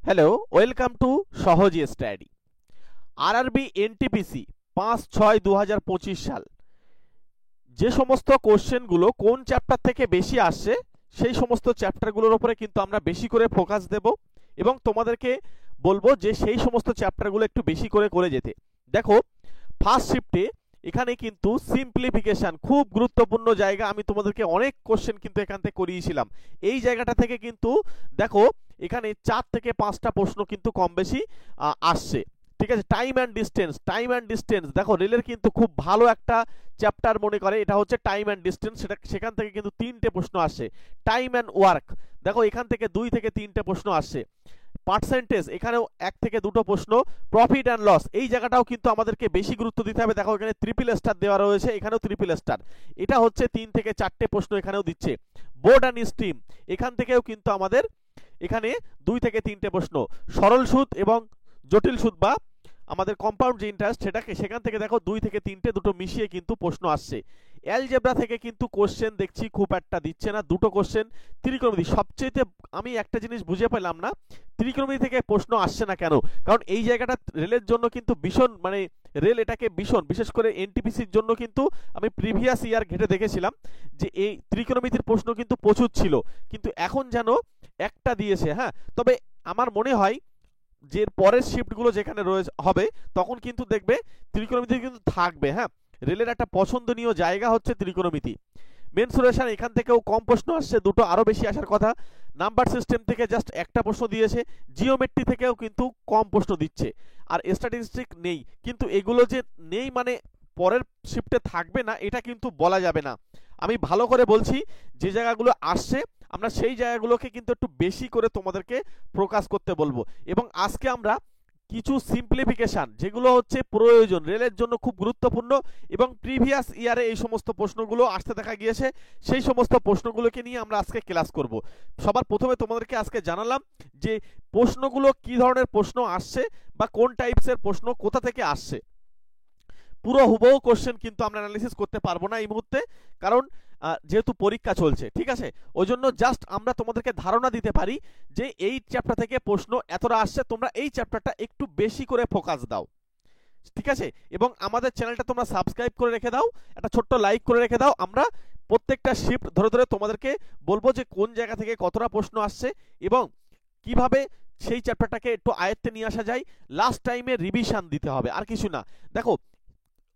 Hello, welcome to সহজ study. RRB NTPC ৫-৬-২০২৫ সাল যে সমস্ত কোশ্চেনগুলো কোন চ্যাপ্টার থেকে বেশি আসছে সেই সমস্ত চ্যাপ্টারগুলোর উপরে কিন্তু আমরা বেশি করে ফোকাস দেব এবং তোমাদেরকে বলবো যে সেই সমস্ত চ্যাপ্টারগুলো একটু বেশি করে করে যেতে। দেখো, ফার্স্ট শিফটে এখানে কিন্তু সিম্পলিফিকেশন খুব গুরুত্বপূর্ণ জায়গা। আমি তোমাদেরকে অনেক কোশ্চেন কিন্তু এখান থেকে করিয়েছিলাম। এই জায়গাটা থেকে কিন্তু দেখো এখানে 4 থেকে 5টা প্রশ্ন কিন্তু কম বেশি আসছে। ঠিক আছে, টাইম অ্যান্ড ডিস্টেন্স দেখো রেলের কিন্তু খুব ভালো একটা চ্যাপ্টার মনে করে, এটা হচ্ছে টাইম অ্যান্ড ডিস্টেন্স। সেখান থেকে কিন্তু 3টে প্রশ্ন আসছে। টাইম অ্যান্ড ওয়ার্ক দেখো এখান থেকে 2 থেকে 3টে প্রশ্ন আসছে। পার্সেন্টেজ এখানেও 1 থেকে 2টো প্রশ্ন। প্রফিট অ্যান্ড লস এই জায়গাটাও কিন্তু আমাদেরকে বেশি গুরুত্ব দিতে হবে। দেখো এখানে ট্রিপল স্টার দেওয়া রয়েছে, এখানেও ট্রিপল স্টার। এটা হচ্ছে 3 থেকে 4টে প্রশ্ন এখানেও দিচ্ছে। বোর্ড অ্যান্ড স্ট্রিম এখান থেকেও কিন্তু আমাদের এখানে 2 থেকে 3টে প্রশ্ন। সরল সুদ এবং জটিল সুদ বা আমাদের কম্পাউন্ড যে ইন্টারেস্ট সেখান থেকে দেখো 2 থেকে 3টে, দুটো মিশিয়ে কিন্তু প্রশ্ন আসছে। অ্যালজেব্রা থেকে কিন্তু কোশ্চেন দেখছি খুব একটা দিচ্ছে না, দুটো কোশ্চেন। ত্রিকোণমিতি সবচেয়ে আমি একটা জিনিস বুঝে পেলাম না, ত্রিকোণমিতি থেকে প্রশ্ন আসছে না কেন? কারণ এই জায়গাটা রেলের জন্য কিন্তু ভীষণ রেল এটাকে ভীষণ, বিশেষ করে এনটিপিসির জন্য কিন্তু আমি প্রিভিয়াস ইয়ার ঘেটে দেখেছিলাম যে এই ত্রিকোণমিতির প্রশ্ন কিন্তু প্রচুর ছিল, কিন্তু এখন যেন একটা দিয়েছে। হ্যাঁ, তবে আমার মনে হয় যে পরের শিফটগুলো যেখানে হবে তখন কিন্তু দেখবে ত্রিকোণমিতি কিন্তু থাকবে। হ্যাঁ, রেলের একটা পছন্দনীয় জায়গা হচ্ছে ত্রিকোণমিতি। মেনসুরেশন এখান থেকেও কম প্রশ্ন আসছে, দুটো আরো বেশি আসার কথা। নাম্বার সিস্টেম থেকে জাস্ট একটা প্রশ্ন দিয়েছে। জিওমেট্রি থেকেও কিন্তু কম প্রশ্ন দিচ্ছে। আর স্ট্যাটিস্টিক নেই, কিন্তু এগুলো যে নেই মানে পরের শিফটে থাকবে না এটা কিন্তু বলা যাবে না। আমি ভালো করে বলছি, যে জায়গাগুলো আসছে আমরা সেই জায়গাগুলোকে কিন্তু একটু বেশি করে তোমাদেরকে প্রকাশ করতে বলবো। এবং আজকে আমরা কিছু সিম্পলিফিকেশন যেগুলো হচ্ছে প্রয়োজন, রেলের জন্য খুব গুরুত্বপূর্ণ এবং প্রিভিয়াস ইয়ারে এই সমস্ত প্রশ্নগুলো আসতে দেখা গিয়েছে, সেই সমস্ত প্রশ্নগুলোকে নিয়ে আমরা আজকে ক্লাস করব। সবার প্রথমে তোমাদেরকে আজকে জানালাম যে প্রশ্নগুলো কি ধরনের প্রশ্ন আসছে বা কোন টাইপসের প্রশ্ন কোথা থেকে আসছে। পুরো হুবহু কোশ্চেন কিন্তু আমরা অ্যানালিসিস করতে পারবো না এই মুহূর্তে, কারণ যেহেতু পরীক্ষা চলছে। ঠিক আছে, ওই জন্য জাস্ট আমরা তোমাদেরকে ধারণা দিতে পারি যে এই চ্যাপ্টার থেকে প্রশ্ন এতটা আসছে, তোমরা এই চ্যাপ্টারটা একটু বেশি করে ফোকাস দাও। ঠিক আছে, এবং আমাদের চ্যানেলটা তোমরা সাবস্ক্রাইব করে রেখে দাও, একটা ছোট্ট লাইক করে রেখে দাও। আমরা প্রত্যেকটা শিফট ধরে ধরে তোমাদেরকে বলবো যে কোন জায়গা থেকে কতটা প্রশ্ন আসছে এবং কিভাবে সেই চ্যাপ্টারটাকে একটু আয়ত্তে নিয়ে আসা যায়। লাস্ট টাইমে রিভিশন দিতে হবে, আর কিছু না। দেখো,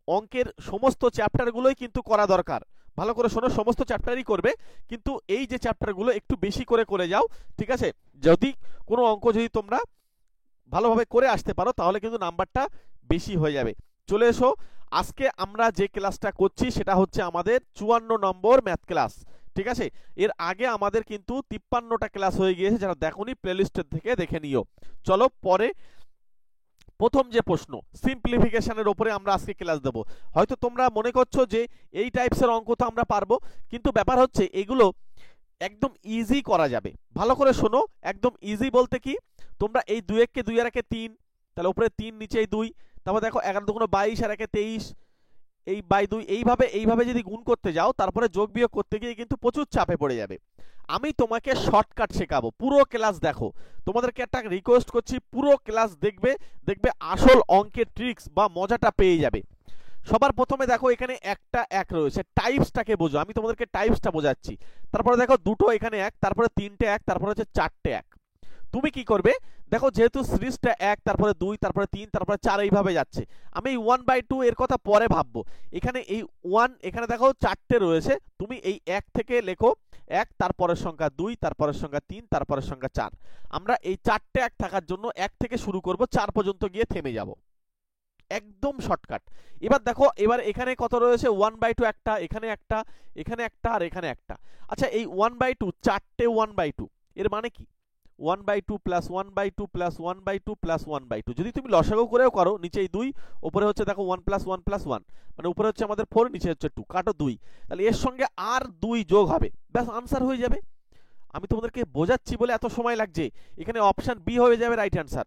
অঙ্কের সমস্ত চ্যাপ্টারগুলোই কিন্তু করা দরকার। ভালো করে শোনো, সমস্ত চ্যাপ্টারই করবে, কিন্তু এই যে চ্যাপ্টারগুলো একটু বেশি করে করে যাও। ঠিক আছে, যদি কোনো অঙ্ক যদি তোমরা ভালোভাবে করে আসতে পারো তাহলে কিন্তু নাম্বারটা বেশি হয়ে যাবে। চলে এসো, আজকে আমরা যে ক্লাসটা করছি সেটা হচ্ছে আমাদের 54 নম্বর ম্যাথ ক্লাস। ঠিক আছে, এর আগে আমাদের কিন্তু 53টা ক্লাস হয়ে গিয়েছে, যারা দেখোনি প্লেলিস্টের থেকে দেখে নিও। চলো পরে প্রথম যে প্রশ্ন সিম্পলিফিকেশনের উপরে আমরা আজকে ক্লাস দেব। হয়তো তোমরা মনে করছো যে এই টাইপসের অঙ্ক তো আমরা পারবো, কিন্তু ব্যাপার হচ্ছে এগুলো একদম ইজি করা যাবে। ভালো করে শোনো, একদম ইজি বলতে কি, তোমরা এই 2 কে 2 আর 3, তাহলে উপরে 3 নিচেই 2, তারপর দেখো 11 দুগুণ 22 আর 23, এই বাই 2, এইভাবে যদি গুণ করতে যাও তারপরে যোগ বিয়োগ করতে গিয়ে কিন্তু প্রচুর চাপে পড়ে যাবে। আমি তোমাকে শর্টকাট শেখাবো, পুরো ক্লাস দেখো। তোমাদেরকে একটা রিকোয়েস্ট করছি, পুরো ক্লাস দেখবে, দেখবে আসল অঙ্কের ট্রিক্স বা মজাটা পেয়ে যাবে। সবার প্রথমে দেখো এখানে একটা এক রয়েছে, টাইপসটাকে বোঝো। আমি তোমাদেরকে টাইপসটা বোঝাচ্ছি। তারপরে দেখো দুটো এখানে এক, তারপরে 3টে এক, তারপরে হচ্ছে 4টে এক। তুমি কি করবে, দেখো যেহেতু সিরিজটা 1, তারপরে 2, তারপরে 3, তারপরে 4 এইভাবে যাচ্ছে, আমি এই 1/2 এর কথা পরে ভাববো। এখানে এই 1, এখানে দেখো 4টে রয়েছে, তুমি এই 1 থেকে লেখো 1, তারপরের সংখ্যা 2, তারপরের সংখ্যা 3, তারপরের সংখ্যা 4। আমরা এই 4টে এক থাকার জন্য 1 থেকে শুরু করব, 4 পর্যন্ত গিয়ে থেমে যাব। একদম শর্টকাট। এবার দেখো, এবার এখানে কত রয়েছে, 1/2 একটা, এখানে একটা, এখানে একটা, আর এখানে একটা। আচ্ছা, এই 1/2, 4টে 1/2 এর মানে কি? 1/2 প্লাস 1/2 প্লাস 1/2 প্লাস 1/2, যদি তুমি লসাগু করেও করো, নিচেই 2, উপরে হচ্ছে দেখো 1 প্লাস 1 প্লাস 1, মানে উপরে হচ্ছে আমাদের 4, নিচে হচ্ছে 2, কাটো 2, তাহলে এর সঙ্গে আর 2 যোগ হবে, ব্যাস আনসার হয়ে যাবে। আমি তোমাদেরকে বোঝাচ্ছি বলে এত সময় লাগছে, এখানে অপশন বি হয়ে যাবে রাইট অ্যান্সার।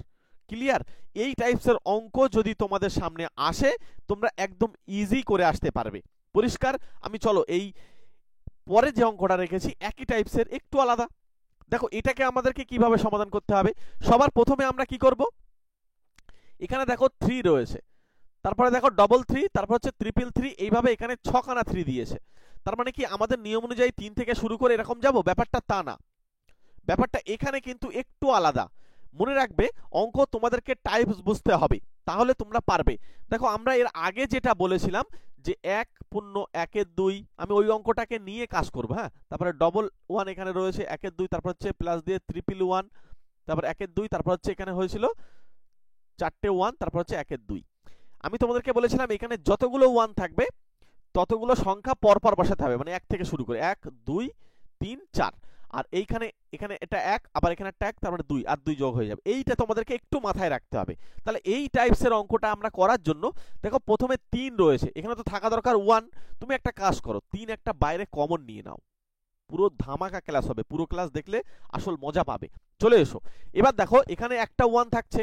ক্লিয়ার? এই টাইপসের অঙ্ক যদি তোমাদের সামনে আসে, তোমরা একদম ইজি করে আসতে পারবে। পরিষ্কার? আমি চলো এই পরে যে অঙ্কটা রেখেছি একই টাইপসের, একটু আলাদা। দেখো এটাকে আমাদেরকে কিভাবে সমাধান করতে হবে। সবার প্রথমে আমরা কি করব, এখানে দেখো 3 রয়েছে, তারপরে দেখো ডবল 3, তারপর হচ্ছে ট্রিপল 3, এইভাবে এখানে 6খানা 3 দিয়েছে। তার মানে কি আমাদের নিয়ম অনুযায়ী 3 থেকে শুরু করে এরকম যাব? ব্যাপারটা তা না, ব্যাপারটা এখানে কিন্তু একটু আলাদা। মনে রাখবে অঙ্ক তোমাদেরকে টাইপস বুঝতে হবে, তাহলে তোমরা পারবে। দেখো আমরা এর আগে যেটা বলেছিলাম যে 1 পূর্ণ 1 এর 2, আমি ওই অঙ্কটাকে নিয়ে কাজ করব। হ্যাঁ, তারপরে ডবল 1 এখানে রয়েছে 1 এর 2, তারপর হচ্ছে প্লাস দিয়ে ট্রিপল 1, তারপর 1 এর 2, তারপর হচ্ছে এখানে হয়েছিল 4টে 1, তারপর হচ্ছে 1 এর 2। আমি তোমাদেরকে বলেছিলাম এখানে যতগুলো 1 থাকবে ততগুলো সংখ্যা পরপর বসাতে হবে, মানে 1 থেকে শুরু করে 1 2 3 4, আর এইখানে এখানে এটা 1, আবার এখানে একটা 1, তারপরে 2 আর 2 যোগ হয়ে যাবে। এইটা তোমাদেরকে একটু মাথায় রাখতে হবে। তাহলে এই টাইপসের অঙ্কটা আমরা করার জন্য দেখো প্রথমে 3 রয়েছে, এখানে তো থাকা দরকার 1। তুমি একটা কাজ করো, 3 একটা বাইরে কমন নিয়ে নাও, পুরো ধামাকা ক্লাস হবে, পুরো ক্লাস দেখলে আসল মজা পাবে। চলে এসো, এবার দেখো এখানে একটা 1 থাকছে,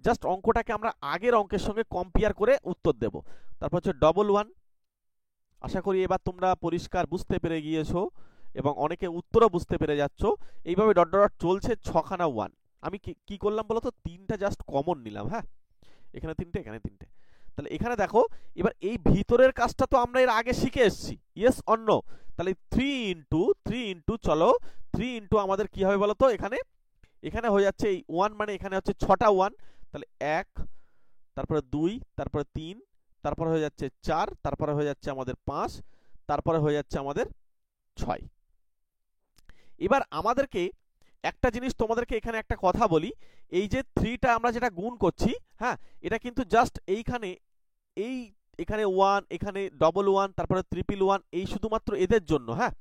জাস্ট অঙ্কটাকে আমরা আগের অঙ্কের সঙ্গে কম্পেয়ার করে উত্তর দেব। তারপর হচ্ছে ডবল 1, আশা করি এবার তোমরা পরিষ্কার বুঝতে পেরে গিয়েছো এবং অনেকে উত্তরও বুঝতে পেরে যাচ্ছ। এইভাবে ডট ডট চলছে 6খানা 1। আমি কি করলাম বলো তো, 3টা জাস্ট কমন নিলাম। হ্যাঁ, এখানে 3টে, এখানে 3টে। তাহলে এখানে দেখো এবার এই ভিতরের কাজটা তো আমরা এর আগে শিখে এসেছি, ইয়েস অর নো? তাহলে 3 ইন্টু চলো 3 ইন্টু আমাদের কি হবে বলো তো, এখানে এখানে হয়ে যাচ্ছে এই 1, মানে এখানে হচ্ছে 6টা 1। তাহলে 1, তারপরে 2, তারপরে 3, তারপরে হয়ে যাচ্ছে 4, তারপরে হয়ে যাচ্ছে আমাদের 5, তারপরে হয়ে যাচ্ছে আমাদের 6। এবার আমাদেরকে একটা জিনিস তোমাদেরকে এখানে একটা কথা বলি, এই যে 3টা আমরা যেটা গুণ করছি, হ্যাঁ, এটা কিন্তু জাস্ট এইখানে এই এখানে 1, এখানে ডবল 1, তারপরে ট্রিপল 1, এই শুধুমাত্র এদের জন্য। হ্যাঁ,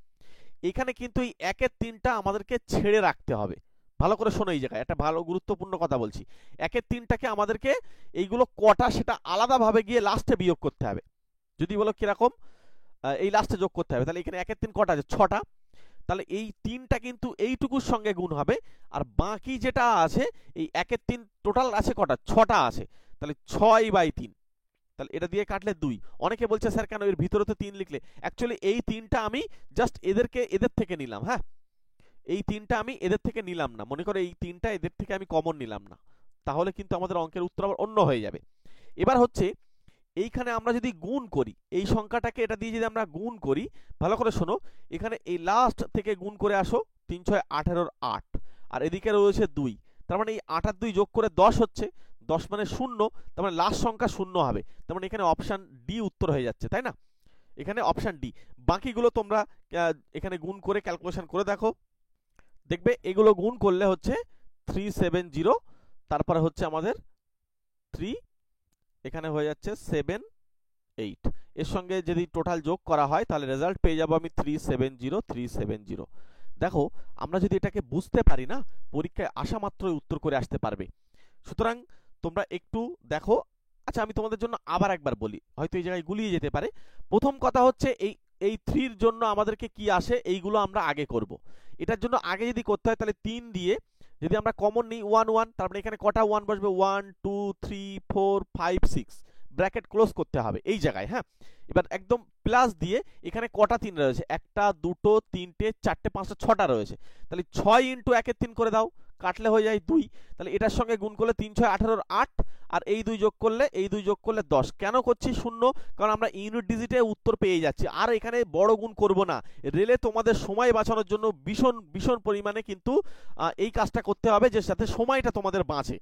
এখানে কিন্তু এই 1 এর 3টা আমাদেরকে ছেড়ে রাখতে হবে। ভালো করে শোনো, এই জায়গায় একটা ভালো গুরুত্বপূর্ণ কথা বলছি। 1 এর 3টাকে আমাদেরকে এইগুলো কটা সেটা আলাদাভাবে গিয়ে লাস্টে বিয়োগ করতে হবে। যদি বলো কিরকম, এই লাস্টে যোগ করতে হবে। তাহলে এখানে 1 এর 3 কটা আছে? 6টা। তাহলে এই 3টা কিন্তু এইটুকুর সঙ্গে গুণ হবে, আর বাকি যেটা আছে এই 1 এর 3 টোটাল আছে কটা? 6টা আছে। তাহলে 6/3, তাহলে এটা দিয়ে কাটলে 2। অনেকে বলছে স্যার কেন এর ভিতরে তো 3 লিখলে? অ্যাকচুয়ালি এই 3টা আমি জাস্ট এদের থেকে নিলাম। হ্যাঁ, এই 3টা আমি এদের থেকে নিলাম না, মনে করো এই 3টা এদের থেকে আমি কমন নিলাম না, তাহলে কিন্তু আমাদের অঙ্কের উত্তর আবার অন্য হয়ে যাবে। এবার হচ্ছে এইখানে আমরা যদি গুণ করি এই সংখ্যাটাকে, এটা দিয়ে যদি আমরা গুণ করি, ভালো করে শোনো, এখানে এই লাস্ট থেকে গুণ করে আসো, 3 6 18 8, আর এদিকে রয়েছে 2, তার মানে এই 8 আর 2 যোগ করে 10 হচ্ছে, 10 মানে 0, তার মানে লাস্ট সংখ্যা 0 হবে। তার মানে এখানে অপশন ডি উত্তর হয়ে যাচ্ছে, তাই না? এখানে অপশন ডি। বাকিগুলো তোমরা এখানে গুণ করে ক্যালকুলেশন করে দেখো, দেখবে এগুলো গুণ করলে হচ্ছে 370, তারপরে হচ্ছে আমাদের 3, এখানে হয়ে যাচ্ছে 7 8, এর সঙ্গে যদি টোটাল যোগ করা হয় তাহলে রেজাল্ট পেয়ে যাবো আমি 370। দেখো আমরা যদি এটাকে বুঝতে পারি না, পরীক্ষায় আসা মাত্রই উত্তর করে আসতে পারবে। সুতরাং তোমরা একটু দেখো। আচ্ছা, আমি তোমাদের জন্য আবার একবার বলি, হয়তো এই জায়গায় গুলিয়ে যেতে পারে। প্রথম কথা হচ্ছে এই 3-র জন্য আমাদেরকে কি আসে এইগুলো আমরা আগে করব। এটার জন্য আগে যদি করতে হয় তাহলে 3 দিয়ে যদি আমরা কমন নিই 1 1, তারপরে এখানে কটা 1 বসবে? 1 2 3 4 5 6, ব্র্যাকেট ক্লোজ করতে হবে এই জায়গায়। হ্যাঁ, এবার একদম প্লাস দিয়ে এখানে কটা 3 রয়েছে? একটা, দুটো, তিনটে, চারটে, পাঁচটা, 6টা রয়েছে। তাহলে 6 ইন্টু 1 এর 3 করে দাও, কাটলে হয়ে যায় 2। তাহলে এটার সঙ্গে গুণ করলে 3 6 18 8, আর এই 2 যোগ করলে 10। কেন করছি 0? কারণ আমরা ইউনিট ডিজিটে উত্তর পেয়ে যাচ্ছি, আর এখানে বড় গুণ করব না। রেলে তোমাদের সময় বাঁচানোর জন্য ভীষণ ভীষণ পরিমাণে কিন্তু এই কাজটা করতে হবে, যে সাথে সময়টা তোমাদের বাঁচে।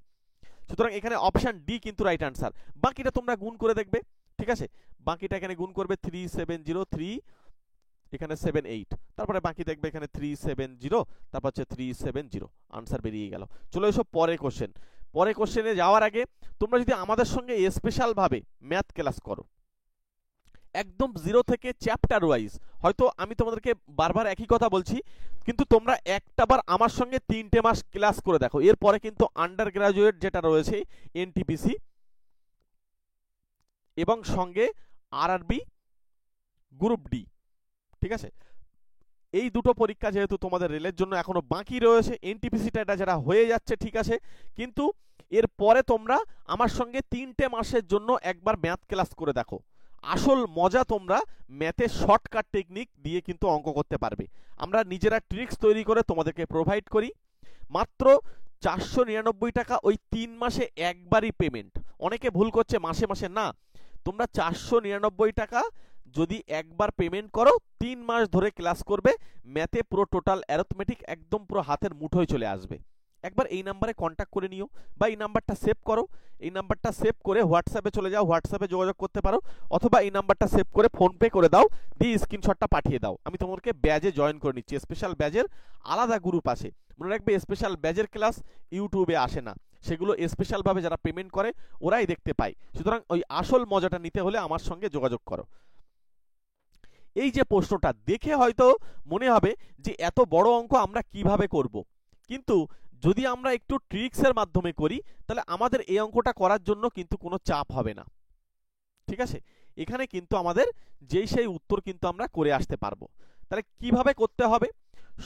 সুতরাং এখানে অপশন ডি কিন্তু রাইট আনসার। বাকিটা তোমরা গুণ করে দেখবে, ঠিক আছে? বাকিটা এখানে গুণ করবে 3703, এখানে 78, তারপরে বাকি দেখবে এখানে 370, তারপর হচ্ছে 370, আনসার বেরিয়ে গেল। চলো এসব পরের কোশ্চেন। পরের কোশ্চেনে যাওয়ার আগে তোমরা যদি আমাদের সঙ্গে স্পেশাল ভাবে ম্যাথ ক্লাস করো, একদম 0 থেকে চ্যাপ্টার ওয়াইজ, হয়তো আমি তোমাদেরকে বারবার একই কথা বলছি, কিন্তু তোমরা একটা বার আমার সঙ্গে 3টে মাস ক্লাস করে দেখো, এরপরে কিন্তু আন্ডার গ্রাজুয়েট যেটা রয়েছে এনটিপিসি এবং সঙ্গে আরআরবি গ্রুপ ডি, ঠিক আছে? এই দুটো পরীক্ষা যেহেতু তোমাদের রেলের জন্য এখনো বাকি রয়েছে, এনটিপিসিটা এটা যেটা হয়ে যাচ্ছে, ঠিক আছে, কিন্তু এরপরে তোমরা আমার সঙ্গে 3টে মাসের জন্য একবার ম্যাথ ক্লাস করে দেখো। আসল মজা তোমরা ম্যাথে শর্টকাট টেকনিক দিয়ে কিন্তু অঙ্ক করতে পারবে। আমরা নিজেরা ট্রিক্স তৈরি করে তোমাদেরকে প্রোভাইড করি। মাত্র 499 টাকা, ওই 3 মাসে একবারই পেমেন্ট। অনেকে ভুল করছে মাসে মাসে, না, তোমরা 499 টাকা যদি একবার পেমেন্ট করো 3 মাস ধরে ক্লাস করবে, ম্যাথে পুরো টোটাল অ্যারিথমেটিক একদম পুরো হাতের মুঠোয় চলে আসবে। একবার এই নাম্বারে কন্ট্যাক্ট করে নিও বা এই নাম্বারটা সেভ করো। এই নাম্বারটা সেভ করে হোয়াটসঅ্যাপে চলে যাও, হোয়াটসঅ্যাপে যোগাযোগ করতে পারো, অথবা এই নাম্বারটা সেভ করে ফোনপে করে দাও, দিয়ে স্ক্রিনশটটা পাঠিয়ে দাও। আমি তোমাদেরকে ব্যাজে জয়েন করে নিচ্ছি। স্পেশাল ব্যাজের আলাদা গ্রুপ আছে, মনে রাখবে স্পেশাল ব্যাজের ক্লাস ইউটিউবে আসে না, সেগুলো স্পেশালভাবে যারা পেমেন্ট করে ওরাই দেখতে পায়। সুতরাং ওই আসল মজাটা নিতে হলে আমার সঙ্গে যোগাযোগ করো। এই যে প্রশ্নটা দেখে হয়তো মনে হবে যে এত বড় অঙ্ক আমরা কিভাবে করব, কিন্তু যদি আমরা একটু ট্রিক্সের মাধ্যমে করি তাহলে আমাদের এই অঙ্কটা করার জন্য কিন্তু কোনো চাপ হবে না। ঠিক আছে, এখানে কিন্তু আমাদের যেই সেই উত্তর কিন্তু আমরা করে আসতে পারবো। তাহলে কিভাবে করতে হবে?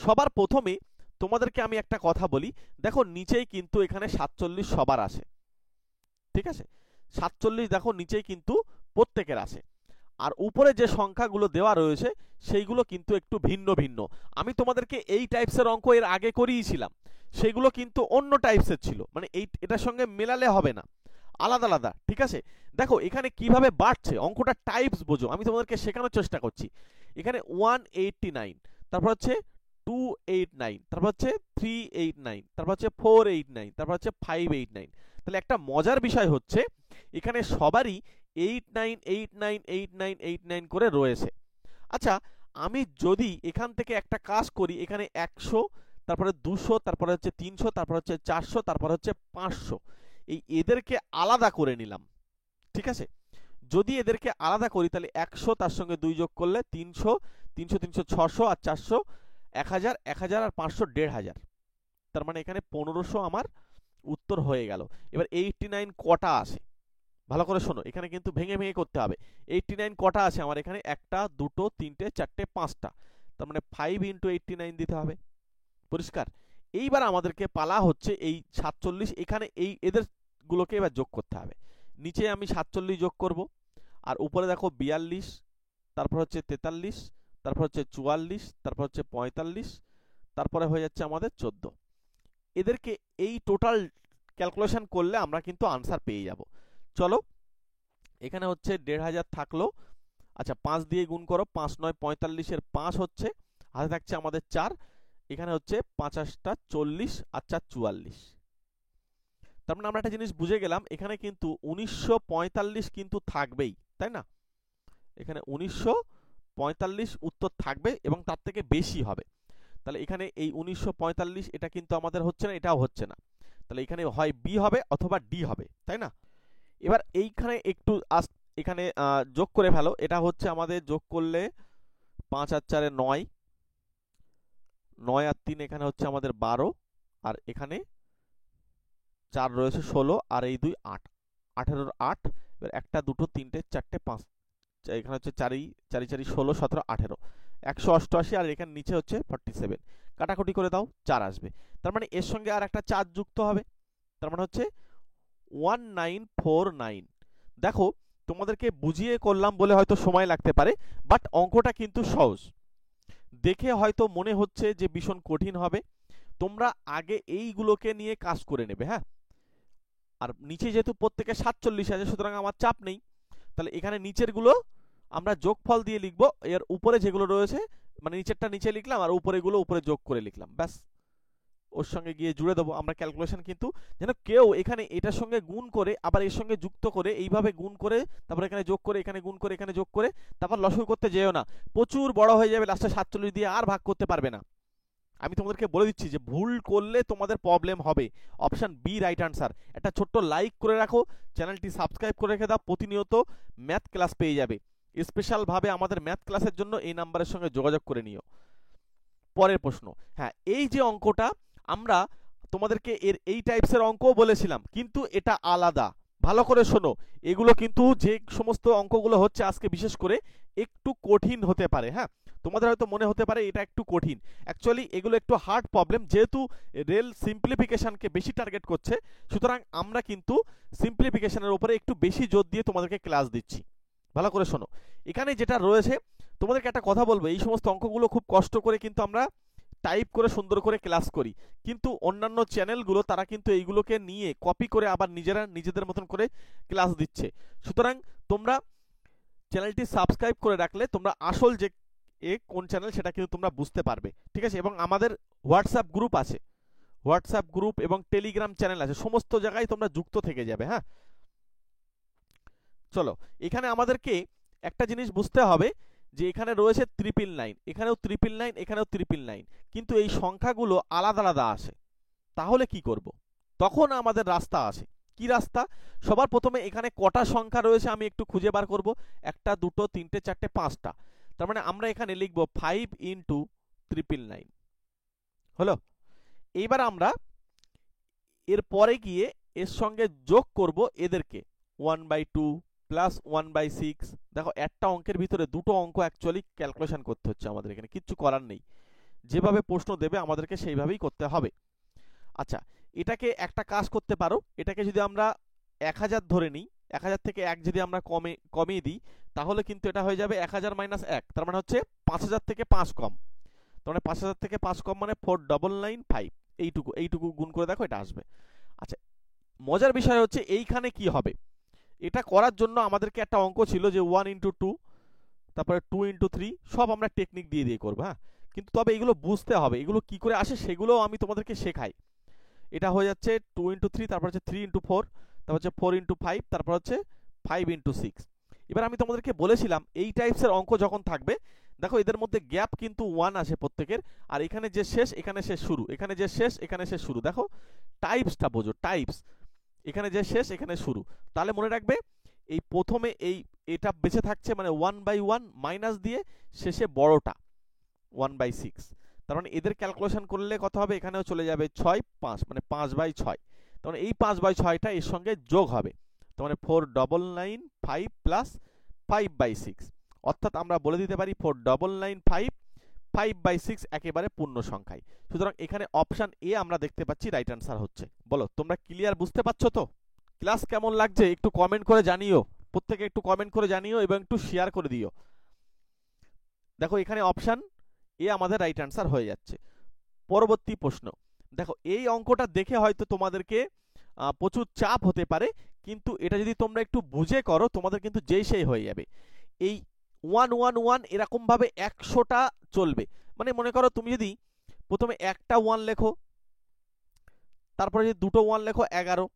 সবার প্রথমে তোমাদেরকে আমি একটা কথা বলি, দেখো নিচেই কিন্তু এখানে 47 সবার আসে। ঠিক আছে, 47 দেখো নিচেই কিন্তু প্রত্যেকের আসে। আর উপরে যে সংখ্যাগুলো দেওয়া রয়েছে সেইগুলো কিন্তু একটু ভিন্ন ভিন্ন। আমি তোমাদেরকে এই টাইপসের অঙ্ক এর আগে করিয়েছিলাম, সেগুলো কিন্তু অন্য টাইপসের ছিল, মানে এটার সঙ্গে মেলালে হবে না, আলাদা আলাদা। ঠিক আছে, দেখো এখানে কিভাবে বাড়ছে অঙ্কটা টাইপস বোঝো, আমি তোমাদেরকে শেখানোর চেষ্টা করছি। এখানে 189, তারপর হচ্ছে 289, তারপর হচ্ছে 389, তারপর হচ্ছে 489, তারপর হচ্ছে 589। তাহলে একটা মজার বিষয় হচ্ছে এখানে সবারই 89898989 করে রয়েছে। আচ্ছা, আমি যদি এখান থেকে একটা কাজ করি, এখানে 100, তারপরে 200, তারপরে হচ্ছে 300, তারপর হচ্ছে 400, তারপর হচ্ছে 500, এদেরকে আলাদা করে নিলাম। ঠিক আছে, যদি এদেরকে আলাদা করি তাহলে 100 তার সঙ্গে 2 যোগ করলে 300, 300 300 600, আর 400 1000, 1000 আর 500 1500, তার মানে এখানে 1500 আমার উত্তর হয়ে গেল। এবার 89 কটা আসে ভালো করে শোনো, এখানে কিন্তু ভেঙে ভেঙে করতে হবে। 89 কটা আছে আমার এখানে? 1টা 2টো 3টে 4টে 5টা, তার মানে 5 × 89 দিতে হবে। পরিষ্কার? এইবার আমাদেরকে পালা হচ্ছে এই 47, এখানে এই এদের গুলোকে এবার যোগ করতে হবে। নিচে আমি 47 যোগ করব, আর উপরে দেখো 42, তারপর হচ্ছে 43, তারপর হচ্ছে 44, তারপর হচ্ছে 45, তারপরে হয়ে যাচ্ছে আমাদের 14। এদেরকে এই টোটাল ক্যালকুলেশন করলে আমরা কিন্তু আনসার পেয়ে যাব। চলো, এখানে হচ্ছে 1500 থাকলো। আচ্ছা, 5 দিয়ে গুণ করো, 5 9 45 এর 5 হচ্ছে, হাতে থাকছে আমাদের 4, এখানে হচ্ছে 50টা 40 আর 4 44। তার মানে আমরা একটা জিনিস বুঝে গেলাম, এখানে কিন্তু 1945 কিন্তু থাকবেই, তাই না? এখানে 1945 উত্তর থাকবে এবং তার থেকে বেশি হবে। তাহলে এখানে এই 1945 এটা কিন্তু আমাদের হচ্ছে না, এটাও হচ্ছে না, তাহলে এখানে হয় বি হবে অথবা ডি হবে, তাই না? এবার এইখানে একটু এখানে যোগ করে ফেলো, এটা হচ্ছে আমাদের যোগ করলে 5 আর 4 9, 9 আর 3 এখানে হচ্ছে আমাদের 12, আর এখানে 4 রয়েছে 16, আর এই 2 8, 18 8। এবার 1টা 2টো 3টে 4টে 5, এখানে হচ্ছে 4 4 4 16 17 18, 188, আর এখানে নিচে হচ্ছে 47। কাটাকুটি করে দাও, 4 আসবে। তার মানে এর সঙ্গে আর একটা 4 যুক্ত হবে, তার মানে হচ্ছে 1949। দেখো তোমাদেরকে বুঝিয়ে করলাম বলে হয়তো সময় লাগতে পারে, বাট অঙ্কটা কিন্তু সহজ। দেখে হয়তো মনে হচ্ছে যে ভীষণ কঠিন হবে, তোমরা আগে এইগুলোকে নিয়ে কাজ করে নেবে। হ্যাঁ, আর নিচে যেহেতু প্রত্যেকে 47 আছে সুতরাং আমার চাপ নেই, তাহলে এখানে নিচের গুলো আমরা যোগফল দিয়ে লিখবো, এর উপরে যেগুলো রয়েছে মানে নিচেরটা নিচে লিখলাম আর উপরে গুলো উপরে যোগ করে লিখলাম, ব্যাস ওর সঙ্গে গিয়ে জুড়ে দেবো আমরা। ক্যালকুলেশন কিন্তু যেন কেউ এখানে এটার সঙ্গে গুণ করে আবার এর সঙ্গে যুক্ত করে এইভাবে গুণ করে তারপর এখানে যোগ করে এখানে গুণ করে এখানে যোগ করে তারপর লসাগু করতে যেও না, প্রচুর বড় হয়ে যাবে, লাস্টে 47 দিয়ে আর ভাগ করতে পারবে না। আমি তোমাদেরকে বলে দিচ্ছি যে ভুল করলে তোমাদের প্রবলেম হবে। Option B right answer. একটা ছোট্ট লাইক করে রাখো, চ্যানেলটি সাবস্ক্রাইব করে রেখে দাও, প্রতিনিয়ত ম্যাথ ক্লাস পেয়ে যাবে। স্পেশাল ভাবে আমাদের ম্যাথ ক্লাসের জন্য এই নাম্বারের সঙ্গে যোগাযোগ করে নিও। পরের প্রশ্ন, হ্যাঁ এই যে অঙ্কটা আমরা তোমাদেরকে এর এই টাইপসের অঙ্কও বলেছিলাম, কিন্তু এটা আলাদা। ভালো করে শোনো, এগুলো কিন্তু যে সমস্ত অঙ্কগুলো হচ্ছে আজকে বিশেষ করে একটু কঠিন হতে পারে। হ্যাঁ, তোমাদের হয়তো মনে হতে পারে এটা একটু কঠিন, অ্যাকচুয়ালি এগুলো একটু হার্ড প্রবলেম, যেহেতু রেল সিম্পলিফিকেশনকে বেশি টার্গেট করছে সুতরাং আমরা কিন্তু সিম্পলিফিকেশনের উপরে একটু বেশি জোর দিয়ে তোমাদেরকে ক্লাস দিচ্ছি। ভালো করে শোনো। এখানে যেটা রয়েছে, তোমাদেরকে একটা কথা বলবো, এই সমস্ত অঙ্কগুলো খুব কষ্ট করে কিন্তু আমরা টাইপ করে সুন্দর করে ক্লাস করি, কিন্তু অন্যান্য চ্যানেলগুলো তারা কিন্তু এইগুলোকে নিয়ে কপি করে আবার নিজেরা নিজেদের মতন করে ক্লাস দিচ্ছে। সুতরাং তোমরা চ্যানেলটি সাবস্ক্রাইব করে রাখলে তোমরা আসল যে কোন চ্যানেল সেটা কিন্তু তোমরা বুঝতে পারবে, ঠিক আছে? এবং আমাদের হোয়াটসঅ্যাপ গ্রুপ আছে, হোয়াটসঅ্যাপ গ্রুপ এবং টেলিগ্রাম চ্যানেল আছে, সমস্ত জায়গায় তোমরা যুক্ত থেকে যাবে। হ্যাঁ, চলো, এখানে আমাদেরকে একটা জিনিস বুঝতে হবে যে এখানে রয়েছে 999, এখানেও 999, এখানেও 999, কিন্তু এই সংখ্যাগুলো আলাদা আলাদা আসে। তাহলে কি করব? তখন আমাদের রাস্তা আছে। কি রাস্তা? সবার প্রথমে এখানে কটা সংখ্যা রয়েছে আমি একটু খুঁজে বার করব। 1 2 3 4 5টা, তার মানে আমরা এখানে লিখব 5 × 999। হলো? এইবার আমরা এর পরে গিয়ে এর সঙ্গে যোগ করব এদেরকে 1/2 প্লাস 1/6। দেখো, একটা অঙ্কের ভিতরে দুটো অঙ্ক অ্যাকচুয়ালি ক্যালকুলেশন করতে হচ্ছে আমাদের, এখানে কিচ্ছু করার নেই, যেভাবে প্রশ্ন দেবে আমাদেরকে সেইভাবেই করতে হবে। আচ্ছা, এটাকে একটা কাজ করতে পারো, এটাকে যদি আমরা 1000 ধরে নিই, 1000 থেকে 1 যদি আমরা কমিয়ে দিই, তাহলে কিন্তু এটা হয়ে যাবে 1000 - 1, তার মানে হচ্ছে 5000 থেকে 5 কম। তার মানে 5000 থেকে 5 কম মানে 4995, এইটুকু গুণ করে দেখো, এটা আসবে। আচ্ছা, মজার বিষয় হচ্ছে এইখানে কি হবে, এটা করার জন্য আমাদেরকে একটা অঙ্ক ছিল যে 1 × 2, তারপরে 2 × 3, সব আমরা টেকনিক দিয়ে দিয়ে করবো। হ্যাঁ, কিন্তু তবে এগুলো বুঝতে হবে, এগুলো কি করে আসে সেগুলো আমি তোমাদেরকে শেখাই। এটা হয়ে যাচ্ছে 2 × 3, তারপর হচ্ছে 3 × 4, তারপর হচ্ছে 4 × 5, তারপর হচ্ছে 5 × 6। এবার আমি তোমাদেরকে বলেছিলাম এই টাইপসের অঙ্ক যখন থাকবে, দেখো এদের মধ্যে গ্যাপ কিন্তু 1 আছে প্রত্যেকের, আর এখানে যে শেষ এখানে শেষ শুরু, এখানে যে শেষ এখানে শেষ শুরু। দেখো টাইপসটা বোঝো, টাইপস, এখানে যে শেষ এখানে শুরু। তাহলে মনে রাখবে এই প্রথমে এটা বেঁচে থাকছে, মানে 1/1 মাইনাস দিয়ে শেষে বড়টা 1/6। তার মানে এদের ক্যালকুলেশন করলে কত হবে, এখানেও চলে যাবে 6 5, মানে 5/6। তার মানে এই 5/6টা এর সঙ্গে যোগ হবে, তার মানে 4995 প্লাস 5/6, অর্থাৎ আমরা বলে দিতে পারি 4995 5/6 একেবারে পূর্ণ সংখ্যায়। সুতরাং এখানে অপশন এ আমরা দেখতে পাচ্ছি রাইট অ্যান্সার হচ্ছে। বলো, তোমরা ক্লিয়ার, বুঝতে পারছো তো? ক্লাস কেমন লাগছে একটু কমেন্ট করে জানিও, প্রত্যেকে একটু কমেন্ট করে জানিও এবং একটু শেয়ার করে দিও। দেখো এখানে অপশন এ আমাদের রাইট অ্যান্সার হয়ে যাচ্ছে। পরবর্তী প্রশ্ন, দেখো এই অঙ্কটা দেখে হয়তো তোমাদেরকে প্রচুর চাপ হতে পারে, কিন্তু এটা যদি তোমরা একটু বুঝে করো তোমাদের কিন্তু যেই সেই হয়ে যাবে। এই 1 1 1 এরকম ভাবে 100টা চলবে। মানে মনে করো তুমি যদি প্রথমে একটা 1 লেখো, তারপরে যদি দুটো 1 লেখো 11,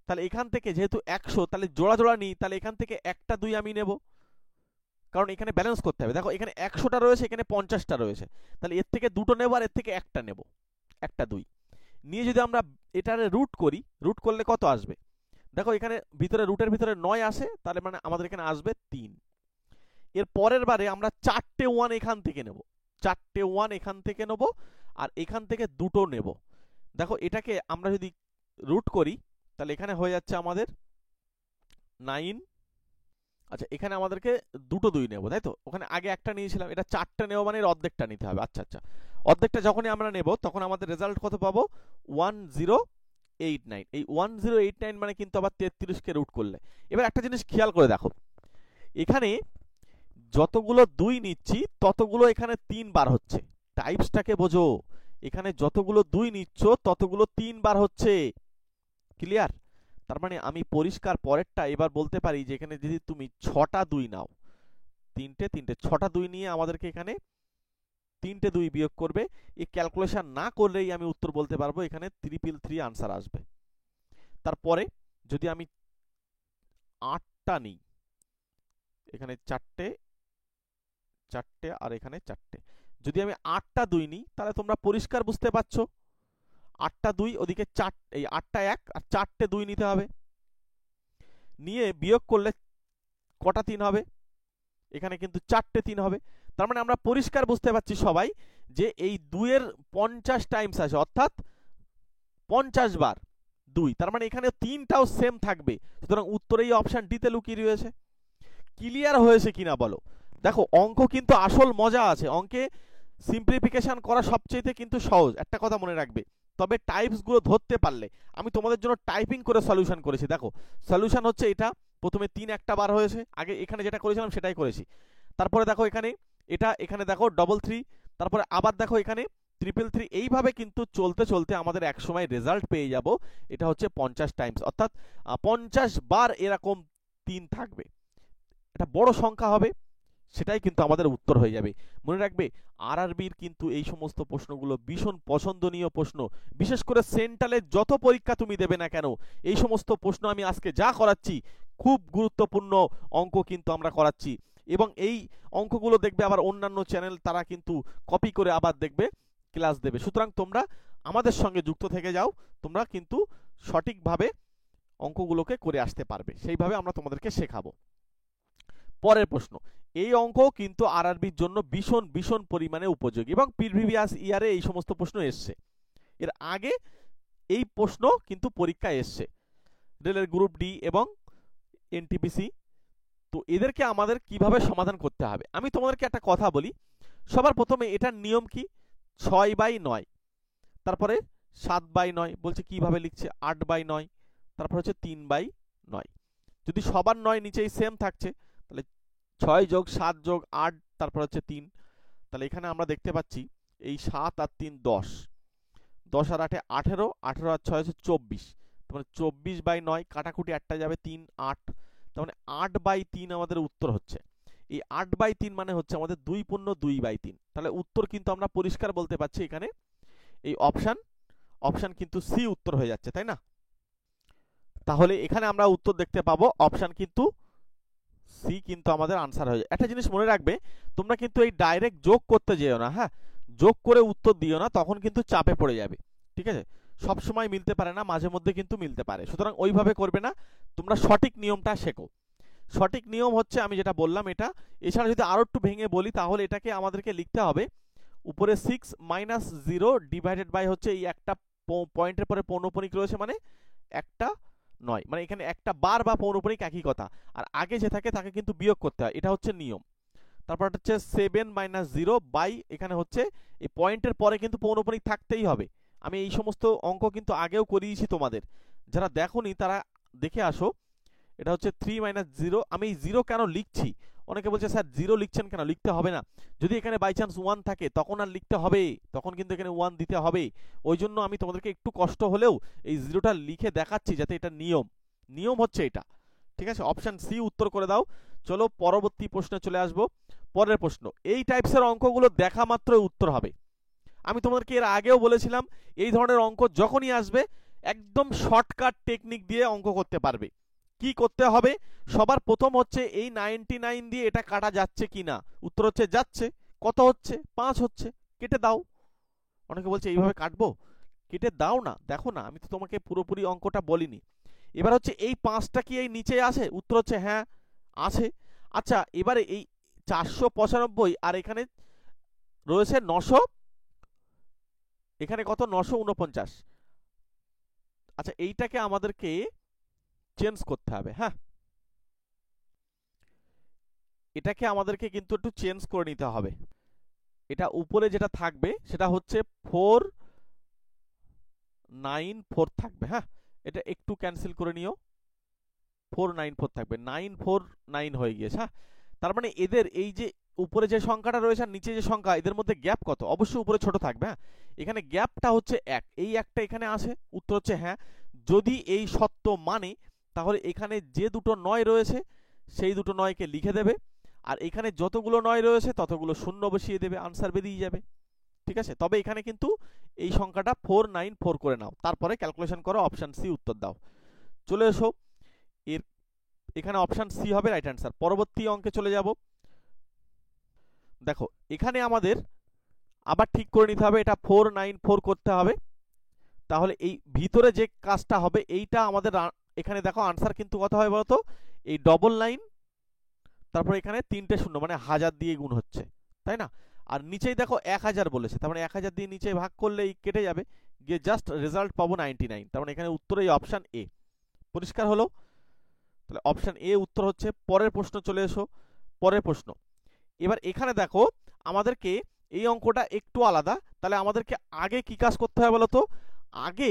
তাহলে এখান থেকে যেহেতু 100, তাহলে জোড়া জোড়া নিই, তাহলে এখান থেকে একটা 2 আমি নেব, কারণ এখানে ব্যালেন্স করতে হবে। দেখো এখানে 100টা রয়েছে, এখানে 50টা রয়েছে, তাহলে এর থেকে দুটো নেব আর এর থেকে একটা নেব, একটা 2 নিয়ে যদি আমরা এটারে রুট করি, রুট করলে কত আসবে? দেখো এখানে ভিতরে রুটের ভিতরে 9 আসে, তাহলে মানে আমাদের এখানে আসবে 3। এর পরের বারে আমরা 4টে 1 এখান থেকে নেব, 4টে 1 এখান থেকে নেব, আর এখান থেকে দুটো নেব। দেখো এটাকে আমরা যদি রুট করি, তাহলে এখানে হয়ে যাচ্ছে আমাদের 9। আচ্ছা, এখানে আমাদেরকে দুটো 2 নেব, তাই তো? ওখানে আগে একটা নিয়েছিলাম, এটা 4টে নেব, মানে এর অর্ধেকটা নিতে হবে। আচ্ছা আচ্ছা, অর্ধেকটা যখনই আমরা নেব তখন আমাদের রেজাল্ট কত পাবো? 1089। এই 1089 মানে কিন্তু আবার 33কে রুট করলে। এবার একটা জিনিস খেয়াল করে দেখো, এখানে যতগুলো 2 নিচ্ছি ততগুলো এখানে 3 বার হচ্ছে। টাইপসটাকে বোঝো, এখানে যতগুলো 2 নিচ্ছ ততগুলো 3 বার হচ্ছে। ক্লিয়ার? তার মানে আমি পরিষ্কার পরেরটা এবার বলতে পারি যে এখানে যদি তুমি 6টা 2 নাও, 3টে 6টা 2 নিয়ে আমাদেরকে এখানে 3টে 2 বিয়োগ করবে। এই ক্যালকুলেশন না করলেই আমি উত্তর বলতে পারবো এখানে 333 আনসার আসবে। তারপরে যদি আমি 8টা নিই, এখানে 4টে আর এখানে 4টে, যদি আমি 8টা 2 নিই, তাহলে তোমরা পরিষ্কার বুঝতে পারছো 8টা 2 ওদিকে 4, এই 8টা 1 আর 4টে 2 নিতে হবে, নিয়ে বিয়োগ করলে কটা 3 হবে? এখানে কিন্তু 4টে 3 হবে। তার মানে আমরা পরিষ্কার বুঝতে পারছি সবাই যে এই 2 এর 50 টাইমস আছে, অর্থাৎ 50 বার 2, তার মানে এখানে 3টাও সেম থাকবে। সুতরাং উত্তরে এই অপশন ডি তে লুকিয়ে রয়েছে। ক্লিয়ার হয়েছে কিনা বলো? দেখো অঙ্ক কিন্তু আসল মজা আছে, অঙ্কে সিম্পলিফিকেশন করা সবচেয়ে কিন্তু সহজ, একটা কথা মনে রাখবে। তবে টাইপস গুলো ধরতে পারলে, আমি তোমাদের জন্য টাইপিং করে সলিউশন করেছি। দেখো সলিউশন হচ্ছে এটা, প্রথমে 3 একটা বার হয়েছে, আগে এখানে যেটা করেছিলাম সেটাই করেছি। তারপরে দেখো এখানে এটা, এখানে দেখো 333, তারপরে আবার দেখো এখানে 333। এইভাবে কিন্তু চলতে চলতে আমাদের এক সময় রেজাল্ট পেয়ে যাব, এটা হচ্ছে 50 টাইমস, অর্থাৎ 50 বার এরকম 3 থাকবে। এটা বড় সংখ্যা হবে, সেটাই কিন্তু আমাদের উত্তর হয়ে যাবে। মনে রাখবে আরআরবির কিন্তু এই সমস্ত প্রশ্নগুলো ভীষণ পছন্দনীয় প্রশ্ন। বিশেষ করে সেন্ট্রালের যত পরীক্ষা তুমি দেবে না কেন, এই সমস্ত প্রশ্ন আমি আজকে যা করাচ্ছি খুব গুরুত্বপূর্ণ অঙ্ক কিন্তু আমরা করাচ্ছি। এবং এই অঙ্কগুলো দেখবে আবার অন্যান্য চ্যানেল তারা কিন্তু কপি করে আবার দেখবে ক্লাস দেবে। সুতরাং তোমরা আমাদের সঙ্গে যুক্ত থেকে যাও, তোমরা কিন্তু সঠিকভাবে অঙ্কগুলোকে করে আসতে পারবে, সেইভাবে আমরা তোমাদেরকে শেখাবো। পরের প্রশ্ন, এই অঙ্ক কিন্তু আরআরবির জন্য ভীষণ ভীষণ পরিমাণে উপযোগী এবং প্রিভিয়াস ইয়ারে এই সমস্ত প্রশ্ন এসছে, এর আগে এই প্রশ্ন কিন্তু পরীক্ষায় এসছে রেলের গ্রুপ ডি এবং এনটিপিসি। তো এদেরকে আমাদের কিভাবে সমাধান করতে হবে আমি তোমাদেরকে একটা কথা বলি। সবার প্রথমে এটার নিয়ম কি, 6/9, তারপরে 7/9, বলছে কিভাবে লিখছে 8/9, তারপর হচ্ছে 3/9। যদি সবার 9 নিচেই সেম থাকছে তাহলে 6 যোগ 7 যোগ 8 তারপর হচ্ছে 3, তাহলে এখানে আমরা দেখতে পাচ্ছি এই 7 আর 3 10, 10 আর 8 18, 18 আর 6 হচ্ছে 24, তার মানে 24/9, কাটাকুটি একটা যাবে 3 8, তার মানে 8/3 আমাদের উত্তর হচ্ছে। এই 8/3 মানে হচ্ছে আমাদের 2×2/3, তাহলে উত্তর কিন্তু আমরা পরিষ্কার বলতে পারছি এখানে এই অপশন কিন্তু সি উত্তর হয়ে যাচ্ছে, তাই না? তাহলে এখানে আমরা উত্তর দেখতে পাবো অপশন কিন্তু সি কিন্তু আমাদের আনসার হয়ে যায়। একটা জিনিস মনে রাখবে, তোমরা কিন্তু এই ডাইরেক্ট যোগ করতে যেও না, হ্যাঁ, যোগ করে উত্তর দিও না, তখন কিন্তু চাপে পড়ে যাবে, ঠিক আছে? সব সময় মিলতে পারে না, মাঝে মধ্যে কিন্তু মিলতে পারে, সুতরাং ওইভাবে করবে না, তোমরা সঠিক নিয়মটা শেখো। সঠিক নিয়ম হচ্ছে আমি যেটা বললাম এটা। এছাড়া যদি আরো একটু ভেঙে বলি তাহলে এটাকে আমাদেরকে লিখতে হবে উপরে 6 - 0 ডিভাইডেড বাই হচ্ছে এই একটা পয়েন্টের পরে পৌনঃপুনিক রয়েছে মানে একটা 9, মানে এখানে একটা বার বা পৌনঃপুনিক একই কথা, আর আগে যে থাকে তাকে কিন্তু বিয়োগ করতে হয়, এটা হচ্ছে নিয়ম। তারপর হচ্ছে 7 - 0 বাই, এখানে হচ্ছে এই পয়েন্টের পরে কিন্তু পৌনঃপুনিক থাকতেই হবে। আমি এই সমস্ত অঙ্ক কিন্তু আগেও করিয়েছি তোমাদের, যারা দেখোনি তারা দেখে আসো। এটা হচ্ছে 3 - 0। আমি এই 0 কেন লিখছি, অনেকে বলছে স্যার 0 লিখছেন কেন, লিখতে হবে না, যদি এখানে বাই চান্স 1 থাকে তখন আর লিখতে হবে, তখন কিন্তু এখানে 1 দিতে হবে। ওই জন্য আমি তোমাদেরকে একটু কষ্ট হলেও এই 0টা লিখে দেখাচ্ছি, যাতে এটা নিয়ম হচ্ছে এটা, ঠিক আছে? অপশন সি উত্তর করে দাও। চলো পরবর্তী প্রশ্নে চলে আসবো। পরের প্রশ্ন, এই টাইপসের অঙ্কগুলো দেখা মাত্র উত্তর হবে। আমি তোমাদেরকে এর আগেও বলেছিলাম এই ধরনের অঙ্ক যখনই আসবে একদম শর্টকাট টেকনিক দিয়ে অঙ্ক করতে পারবে। কি করতে হবে, সবার প্রথম হচ্ছে এই 99 দিয়ে এটা কাটা যাচ্ছে কিনা, উত্তর হচ্ছে যাচ্ছে। কত হচ্ছে, 5 হচ্ছে, কেটে দাও। অনেকে বলছে এইভাবে কাটবো, কেটে দাও না, দেখো না, আমি তো তোমাকে পুরোপুরি অঙ্কটা বলিনি। এবার হচ্ছে এই 5টা কি এই নিচে আসে, উত্তর হচ্ছে হ্যাঁ আছে। আচ্ছা এবারে এই 495 আর এখানে রয়েছে 900, এখানে কত 949। আচ্ছা এইটাকে আমাদেরকে চেঞ্জ করতে হবে, হ্যাঁ, এটাকে আমাদেরকে কিন্তু একটু চেঞ্জ করে নিতে হবে। এটা উপরে যেটা থাকবে সেটা হচ্ছে 494 থাকবে, হ্যাঁ, এটা একটু ক্যান্সেল করে নিও, 494 থাকবে, 949 হয়ে গিয়েছে, হ্যাঁ। তার মানে এদের এই যে উপরে যে সংখ্যাটা রয়েছে আর নিচে যে সংখ্যা, এদের মধ্যে গ্যাপ কত, অবশ্যই উপরে ছোট থাকবে, হ্যাঁ। এখানে গ্যাপটা হচ্ছে 1, এই একটা এখানে আছে, উত্তর হচ্ছে হ্যাঁ। যদি এই সত্য মানে তাহলে এখানে যে দুটো 9 রয়েছে সেই দুটো 9কে লিখে দেবে, আর এখানে যতগুলো 9 রয়েছে ততগুলো শূন্য বসিয়ে দেবে, আনসার বেরিয়ে যাবে, ঠিক আছে? তবে এখানে কিন্তু এই সংখ্যাটা 494 করে নাও, তারপরে ক্যালকুলেশন করো, অপশন সি উত্তর দাও। চলে এসো, এর এখানে অপশন সি হবে রাইট অ্যান্সার। পরবর্তী অঙ্কে চলে যাব। দেখো এখানে আমাদের আবার ঠিক করে নিতে হবে, এটা 494 করতে হবে, তাহলে এই ভিতরে যে কাজটা হবে এইটা আমাদের এখানে দেখো আনসার কিন্তু কত হয় বলতো, এই ডবল লাইন তারপর এখানে 3টে শূন্য মানে 1000 দিয়ে গুণ হচ্ছে, তাই না? আর নিচেই দেখো 1000 বলেছে, তার মানে 1000 দিয়ে নিচে ভাগ করলেই কেটে যাবে, গিয়ে জাস্ট রেজাল্ট পাবো 99। তার মানে এখানে উত্তর এই অপশন এ। পরিষ্কার হলো? তাহলে অপশন এ উত্তর হচ্ছে। পরের প্রশ্ন চলে এসো। পরের প্রশ্ন, এবার এখানে দেখো আমাদেরকে এই অঙ্কটা একটু আলাদা, তাহলে আমাদেরকে আগে কি কাজ করতে হবে বলতো, আগে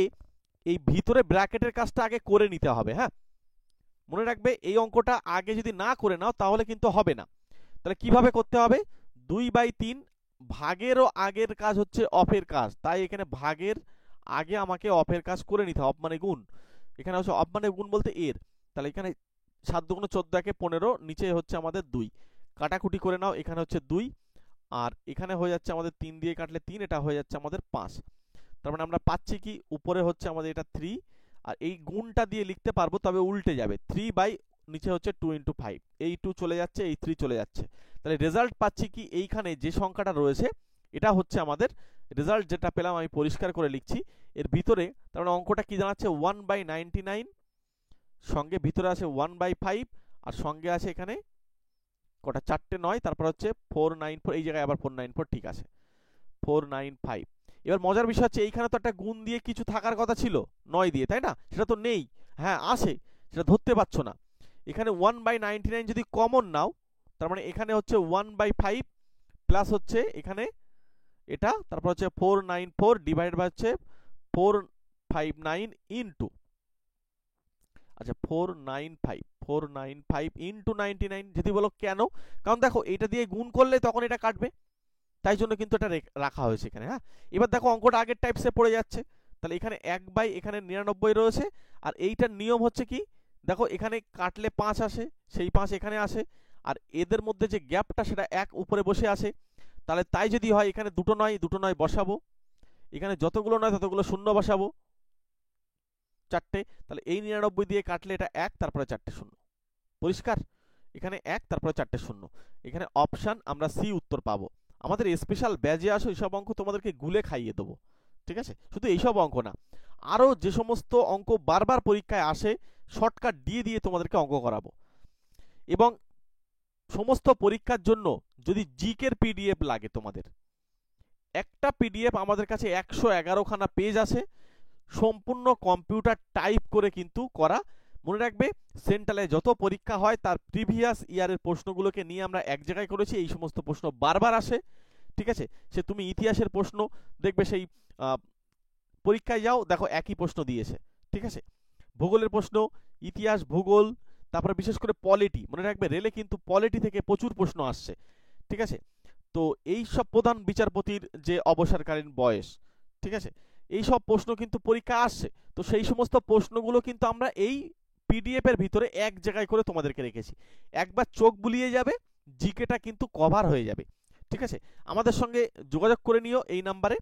এই ভিতরে ব্র্যাকেটের কাজটা আগে করে নিতে হবে, হ্যাঁ। মনে রাখবে এই অঙ্কটা আগে যদি না করে নাও তাহলে কিন্তু হবে না। তাহলে কিভাবে করতে হবে, 2/3 ভাগেরও আগের কাজ হচ্ছে অফের কাজ, তাই এখানে ভাগের আগে আমাকে অফের কাজ করে নিতে হবে, অফ মানে গুণ, এখানে হচ্ছে অফ মানে গুণ বলতে এর, তাহলে এখানে 7 দুগুণ 14 একে 15, নিচে হচ্ছে আমাদের 2, কাটাকুটি করে নাও, এখানে হচ্ছে 2 আর এখানে হয়ে যাচ্ছে আমাদের 3 দিয়ে কাটলে 3, এটা হয়ে যাচ্ছে আমাদের 5। তার মানে আমরা পাচ্ছি কি, উপরে হচ্ছে আমাদের এটা 3 আর এই গুণটা দিয়ে লিখতে পারবো তবে উল্টে যাবে, 3 বাই নিচে হচ্ছে 2 × 5, এই 2 চলে যাচ্ছে, এই 3 চলে যাচ্ছে, তাহলে রেজাল্ট পাচ্ছি কি এইখানে যে সংখ্যাটা রয়েছে এটা হচ্ছে আমাদের রেজাল্ট, যেটা পেলাম আমি পরিষ্কার করে লিখছি এর ভিতরে। তার মানে অঙ্কটা কি জানাচ্ছে 1/99, সঙ্গে ভিতরে আছে 1/5 আর সঙ্গে আছে এখানে কটা, 4টে 9, তারপর হচ্ছে 494, এই জায়গায় আবার 494, ঠিক আছে 495। এবার মজার বিষয় হচ্ছে এইখানে তো একটা গুণ দিয়ে কিছু থাকার কথা ছিল 9 দিয়ে, তাই না, সেটা তো নেই, হ্যাঁ আছে, সেটা ধরতে পারছো না। এখানে 1/99 যদি কমন নাও, তার মানে এখানে হচ্ছে 1/5 প্লাস হচ্ছে এখানে এটা, তারপর হচ্ছে 494 ডিভাইড বাই হচ্ছে 459 ইনটু, আচ্ছা 495 ইনটু 99। যদি বলো কেন, কারণ দেখো এটা দিয়ে গুণ করলে তখন এটা কাটবে, তাই জন্য কিন্তু এটা রাখা হয়েছে এখানে। হ্যাঁ, এবার দেখো অঙ্কটা আগের টাইপসে পড়ে যাচ্ছে, তাহলে এখানে 1 এখানে 99 রয়েছে, আর এইটার নিয়ম হচ্ছে কি, দেখো এখানে কাটলে 5 আসে, সেই 5 এখানে আসে, আর এদের মধ্যে যে গ্যাপটা সেটা 1 উপরে বসে আসে, তাহলে তাই যদি হয় এখানে দুটো নয় বসাবো, এখানে যতগুলো নয় ততগুলো শূন্য বসাবো, 4টে, তাহলে এই 99 দিয়ে কাটলে এটা 1, তারপরে 4টে শূন্য, পরিষ্কার, এখানে 1 তারপরে 4টে শূন্য, এখানে অপশান আমরা সি উত্তর পাবো। আমাদের স্পেশাল ব্যাজে আসো, এইসব অঙ্ক তোমাদেরকে গুলে খাইয়ে দেবো, ঠিক আছে, শুধু এইসব অঙ্ক না, আরও যে সমস্ত অঙ্ক বারবার পরীক্ষায় আসে শর্টকাট দিয়ে দিয়ে তোমাদেরকে অঙ্ক করাবো। এবং সমস্ত পরীক্ষার জন্য যদি জিকের পিডিএফ লাগে তোমাদের, একটা পিডিএফ আমাদের কাছে 111খানা পেজ আছে, সম্পূর্ণ কম্পিউটার টাইপ করে কিন্তু করা। মনে রাখবে সেন্ট্রালে যত পরীক্ষা হয় তার প্রিভিয়াস ইয়ারের প্রশ্নগুলোকে নিয়ে আমরা এক জায়গায় করেছি, এই সমস্ত প্রশ্ন বারবার আসে, ঠিক আছে, সে তুমি ইতিহাসের প্রশ্ন দেখবে, সেই পরীক্ষায় যাও দেখো একই প্রশ্ন দিয়েছে, ঠিক আছে, ভূগোলের প্রশ্ন, ইতিহাস, ভূগোল, তারপরে বিশেষ করে পলিটি, মনে রাখবে রেলে কিন্তু পলিটি থেকে প্রচুর প্রশ্ন আসছে, ঠিক আছে। তো এই সব প্রধান বিচারপতির যে অবসরকালীন বয়স, ঠিক আছে, এই সব প্রশ্ন কিন্তু পরীক্ষা আসছে, তো সেই সমস্ত প্রশ্নগুলো কিন্তু আমরা এই পিডিএফ এর ভিতরে এক জায়গায় করে তোমাদেরকে রেখেছি, একবার চোখ বুলিয়ে যাবে, জিকেটা কিন্তু কভার হয়ে যাবে, ঠিক আছে। আমাদের সঙ্গে যোগাযোগ করে নিও এই নাম্বারে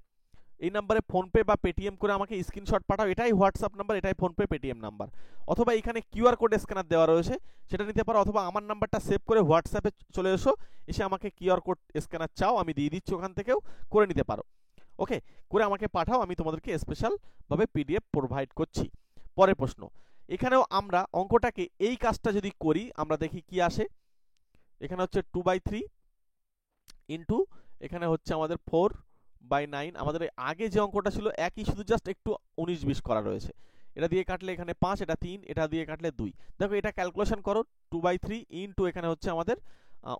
ফোনপে বা পেটিএম করে আমাকে স্ক্রিনশট পাঠাও, এটাই হোয়াটসঅ্যাপ নাম্বার, এটাই ফোনপে পেটিএম নাম্বার, অথবা এখানে কিউআর কোড স্ক্যানার দেওয়া রয়েছে সেটা নিতে পারো, অথবা আমার নাম্বারটা সেভ করে হোয়াটসঅ্যাপে চলে এসো, এসে আমাকে কিউআর কোড স্ক্যানার চাও আমি দিয়ে দিচ্ছি, ওখান থেকেও করে নিতে পারো, ওকে, করে আমাকে পাঠাও, আমি তোমাদেরকে স্পেশাল ভাবে পিডিএফ প্রোভাইড করছি। পরের প্রশ্ন, এখানেও আমরা অঙ্কটাকে এই কাজটা যদি করি আমরা দেখি কি আসে, এখানে হচ্ছে 2/3 ইন্টু এখানে হচ্ছে আমাদের 4/9, আমাদের আগে যে অঙ্কটা ছিল একই, শুধু জাস্ট একটু 19-20 করা রয়েছে, এটা দিয়ে কাটলে এখানে 5, এটা 3, এটা দিয়ে কাটলে 2, দেখো এটা ক্যালকুলেশন করো, 2/3 ইন্টু এখানে হচ্ছে আমাদের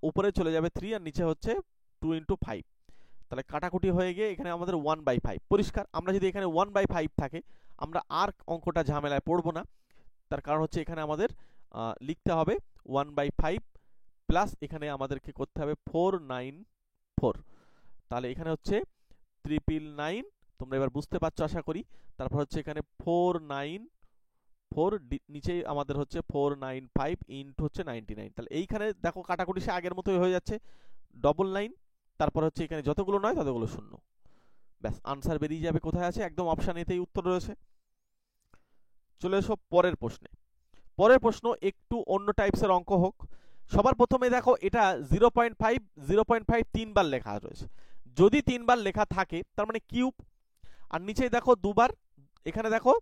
উপরে চলে যাবে 3 আর নিচে হচ্ছে 2 × 5, তাহলে কাটাকুটি হয়ে গিয়ে এখানে আমাদের 1/5, পরিষ্কার, আমরা যদি এখানে 1/5 থাকে আমরা আর অঙ্কটা ঝামেলায় পড়বো না, তার কারণ হচ্ছে এখানে আমাদের লিখতে হবে 1/5 প্লাস এখানে আমাদেরকে করতে হবে 494, তাহলে এখানে হচ্ছে 999, তোমরা এবার বুঝতে পারছো আশা করি, তারপর হচ্ছে এখানে 494, নিচে আমাদের হচ্ছে 495 ইন্টু হচ্ছে 99, তাহলে এইখানে দেখো কাটাকুটি সে আগের মতোই হয়ে যাচ্ছে, 999, তারপর হচ্ছে এখানে যতগুলো নয় ততগুলো শূন্য, ব্যাস আনসার বেরিয়ে যাবে, কোথায় আছে, একদম অপশান এতেই উত্তর রয়েছে। চলে এসো পরের প্রশ্নে। পরের প্রশ্ন একটু অন্য টাইপসের অঙ্ক হোক। সবার প্রথমে দেখো এটা 0.5 3বার লেখা রয়েছে, যদি 3বার লেখা থাকে তার মানে কিউব, আর নিচে দেখো 2বার, এখানে দেখো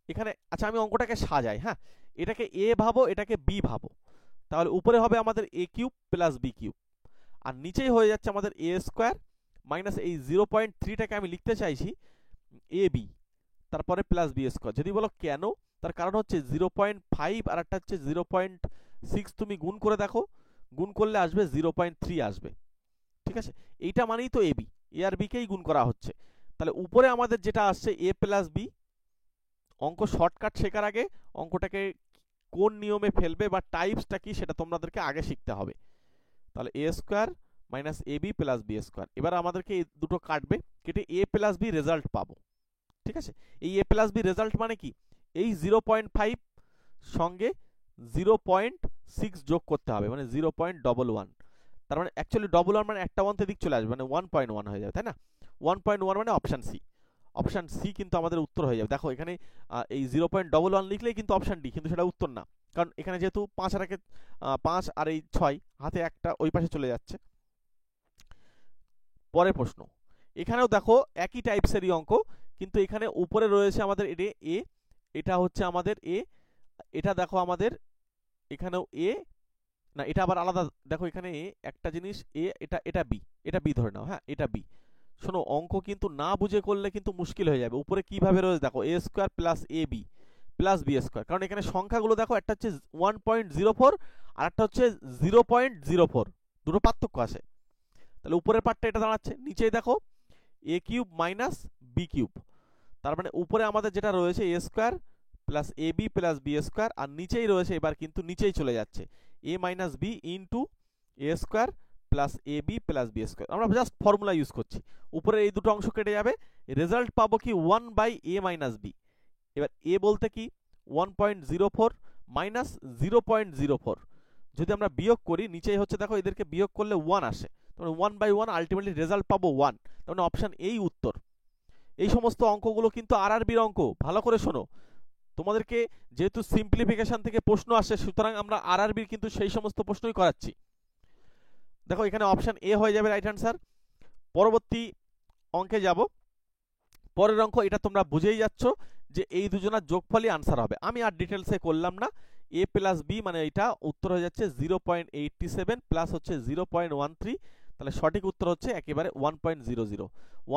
এখানে, আচ্ছা আমি অঙ্কটাকে সাজাই, হ্যাঁ, এটাকে এ ভাবো, এটাকে বি ভাবো, তাহলে উপরে হবে আমাদের এ কিউব প্লাস বি কিউব, আর নিচেই হয়ে যাচ্ছে আমাদের এ স্কোয়ার মাইনাস এই 0.3টাকে আমি লিখতে চাইছি এ বি, তারপরে প্লাস বি স্কোয়ার। যদি বলো কেন, তার কারণ হচ্ছে 0.5 আর একটা হচ্ছে 0.6, তুমি গুণ করে দেখো, গুণ করলে আসবে 0.3 আসবে, ঠিক আছে, এইটা মানেই তো A B, A R B কেই গুণ করা হচ্ছে, তাহলে উপরে আমাদের যেটা আসছে এ প্লাস বি, অঙ্ক শর্টকাট শেখার আগে অঙ্কটাকে কোন নিয়মে ফেলবে বা টাইপসটা কি সেটা তোমাদেরকে আগে শিখতে হবে। তাহলে এ square minus A B plus B square, এবার আমাদেরকে এই দুটো কাটবে, কেটে এ প্লাস বি রেজাল্ট পাবো। ঠিক আছে, এই এ প্লাস বি রেজাল্ট মানে কি, এই 0.5 সঙ্গে 0.6 যোগ করতে হবে, মানে 0.11, তার মানে অ্যাকচুয়ালি ডবল ওয়ান মানে একটা ওয়ান দিক চলে আসবে, মানে 1.1 হয়ে যাবে, তাই না? 1.1 মানে অপশান সি। অপশান সি কিন্তু আমাদের উত্তর হয়ে যাবে। দেখো এখানে এই 0.11 লিখলেই কিন্তু অপশান ডি, কিন্তু সেটা উত্তর না, কারণ এখানে যেহেতু 5 আর 5 আর এই 6 হাতে একটা ওই পাশে চলে যাচ্ছে। পরের প্রশ্ন, এখানেও দেখো একই টাইপসেরই অঙ্ক, কিন্তু এখানে উপরে রয়েছে আমাদের এটা এ, এটা হচ্ছে আমাদের এ, এটা দেখো আমাদের এখানেও এ, না এটা আবার আলাদা, দেখো এখানে এ একটা জিনিস এ, এটা বি, এটা বি ধরে নাও, হ্যাঁ এটা বি। শোনো অঙ্ক কিন্তু না বুঝে করলে কিন্তু মুশকিল হয়ে যাবে। উপরে কিভাবে রয়েছে দেখো, এ square plus A B plus B square, কারণ এখানে সংখ্যাগুলো দেখো একটা হচ্ছে 1.04 আর একটা হচ্ছে 0.04, দুটো পার্থক্য আছে। তাহলে উপরের পার্টটা এটা দাঁড়াচ্ছে, নিচেই দেখো এ কিউব মাইনাস বি কিউব, তার মানে উপরে আমাদের যেটা রয়েছে এ square plus A B plus B square, আর নিচেই রয়েছে এবার কিন্তু নিচেই চলে যাচ্ছে এ minus B into A square plus A B plus B square. আমরা জাস্ট ফর্মুলা ইউজ করছি, উপরে এই দুটো অংশ কেটে যাবে, রেজাল্ট পাবো কি 1 বাই এ মাইনাস বি। এবার এ বলতে কি 1.04 মাইনাস 0.04, যদি আমরা বিয়োগ করি নিচেই হচ্ছে দেখো এদেরকে বিয়োগ করলে 1 আসে, তাহলে 1/1 আলটিমেটলি রেজাল্ট পাবো 1, তার মানে অপশান এই উত্তর। এই সমস্ত অঙ্কগুলো কিন্তু আরআরবির অঙ্ক, ভালো করে শোনো, তোমাদেরকে যেহেতু সিম্পলিফিকেশন থেকে প্রশ্ন আসে, সুতরাং আমরা আরআরবির কিন্তু সেই সমস্ত প্রশ্নই করাচ্ছি। দেখো এখানে অপশান এ হয়ে যাবে রাইট অ্যান্সার। পরবর্তী অঙ্কে যাব, পরের অঙ্ক, এটা তোমরা বুঝেই যাচ্ছ যে এই দুজনার যোগফলই আনসার হবে, আমি আর ডিটেলসে করলাম না। এ প্লাস বি মানে এটা উত্তর হয়ে যাচ্ছে 0.87 প্লাস হচ্ছে 0.13, তাহলে সঠিক উত্তর হচ্ছে একেবারে 1.00,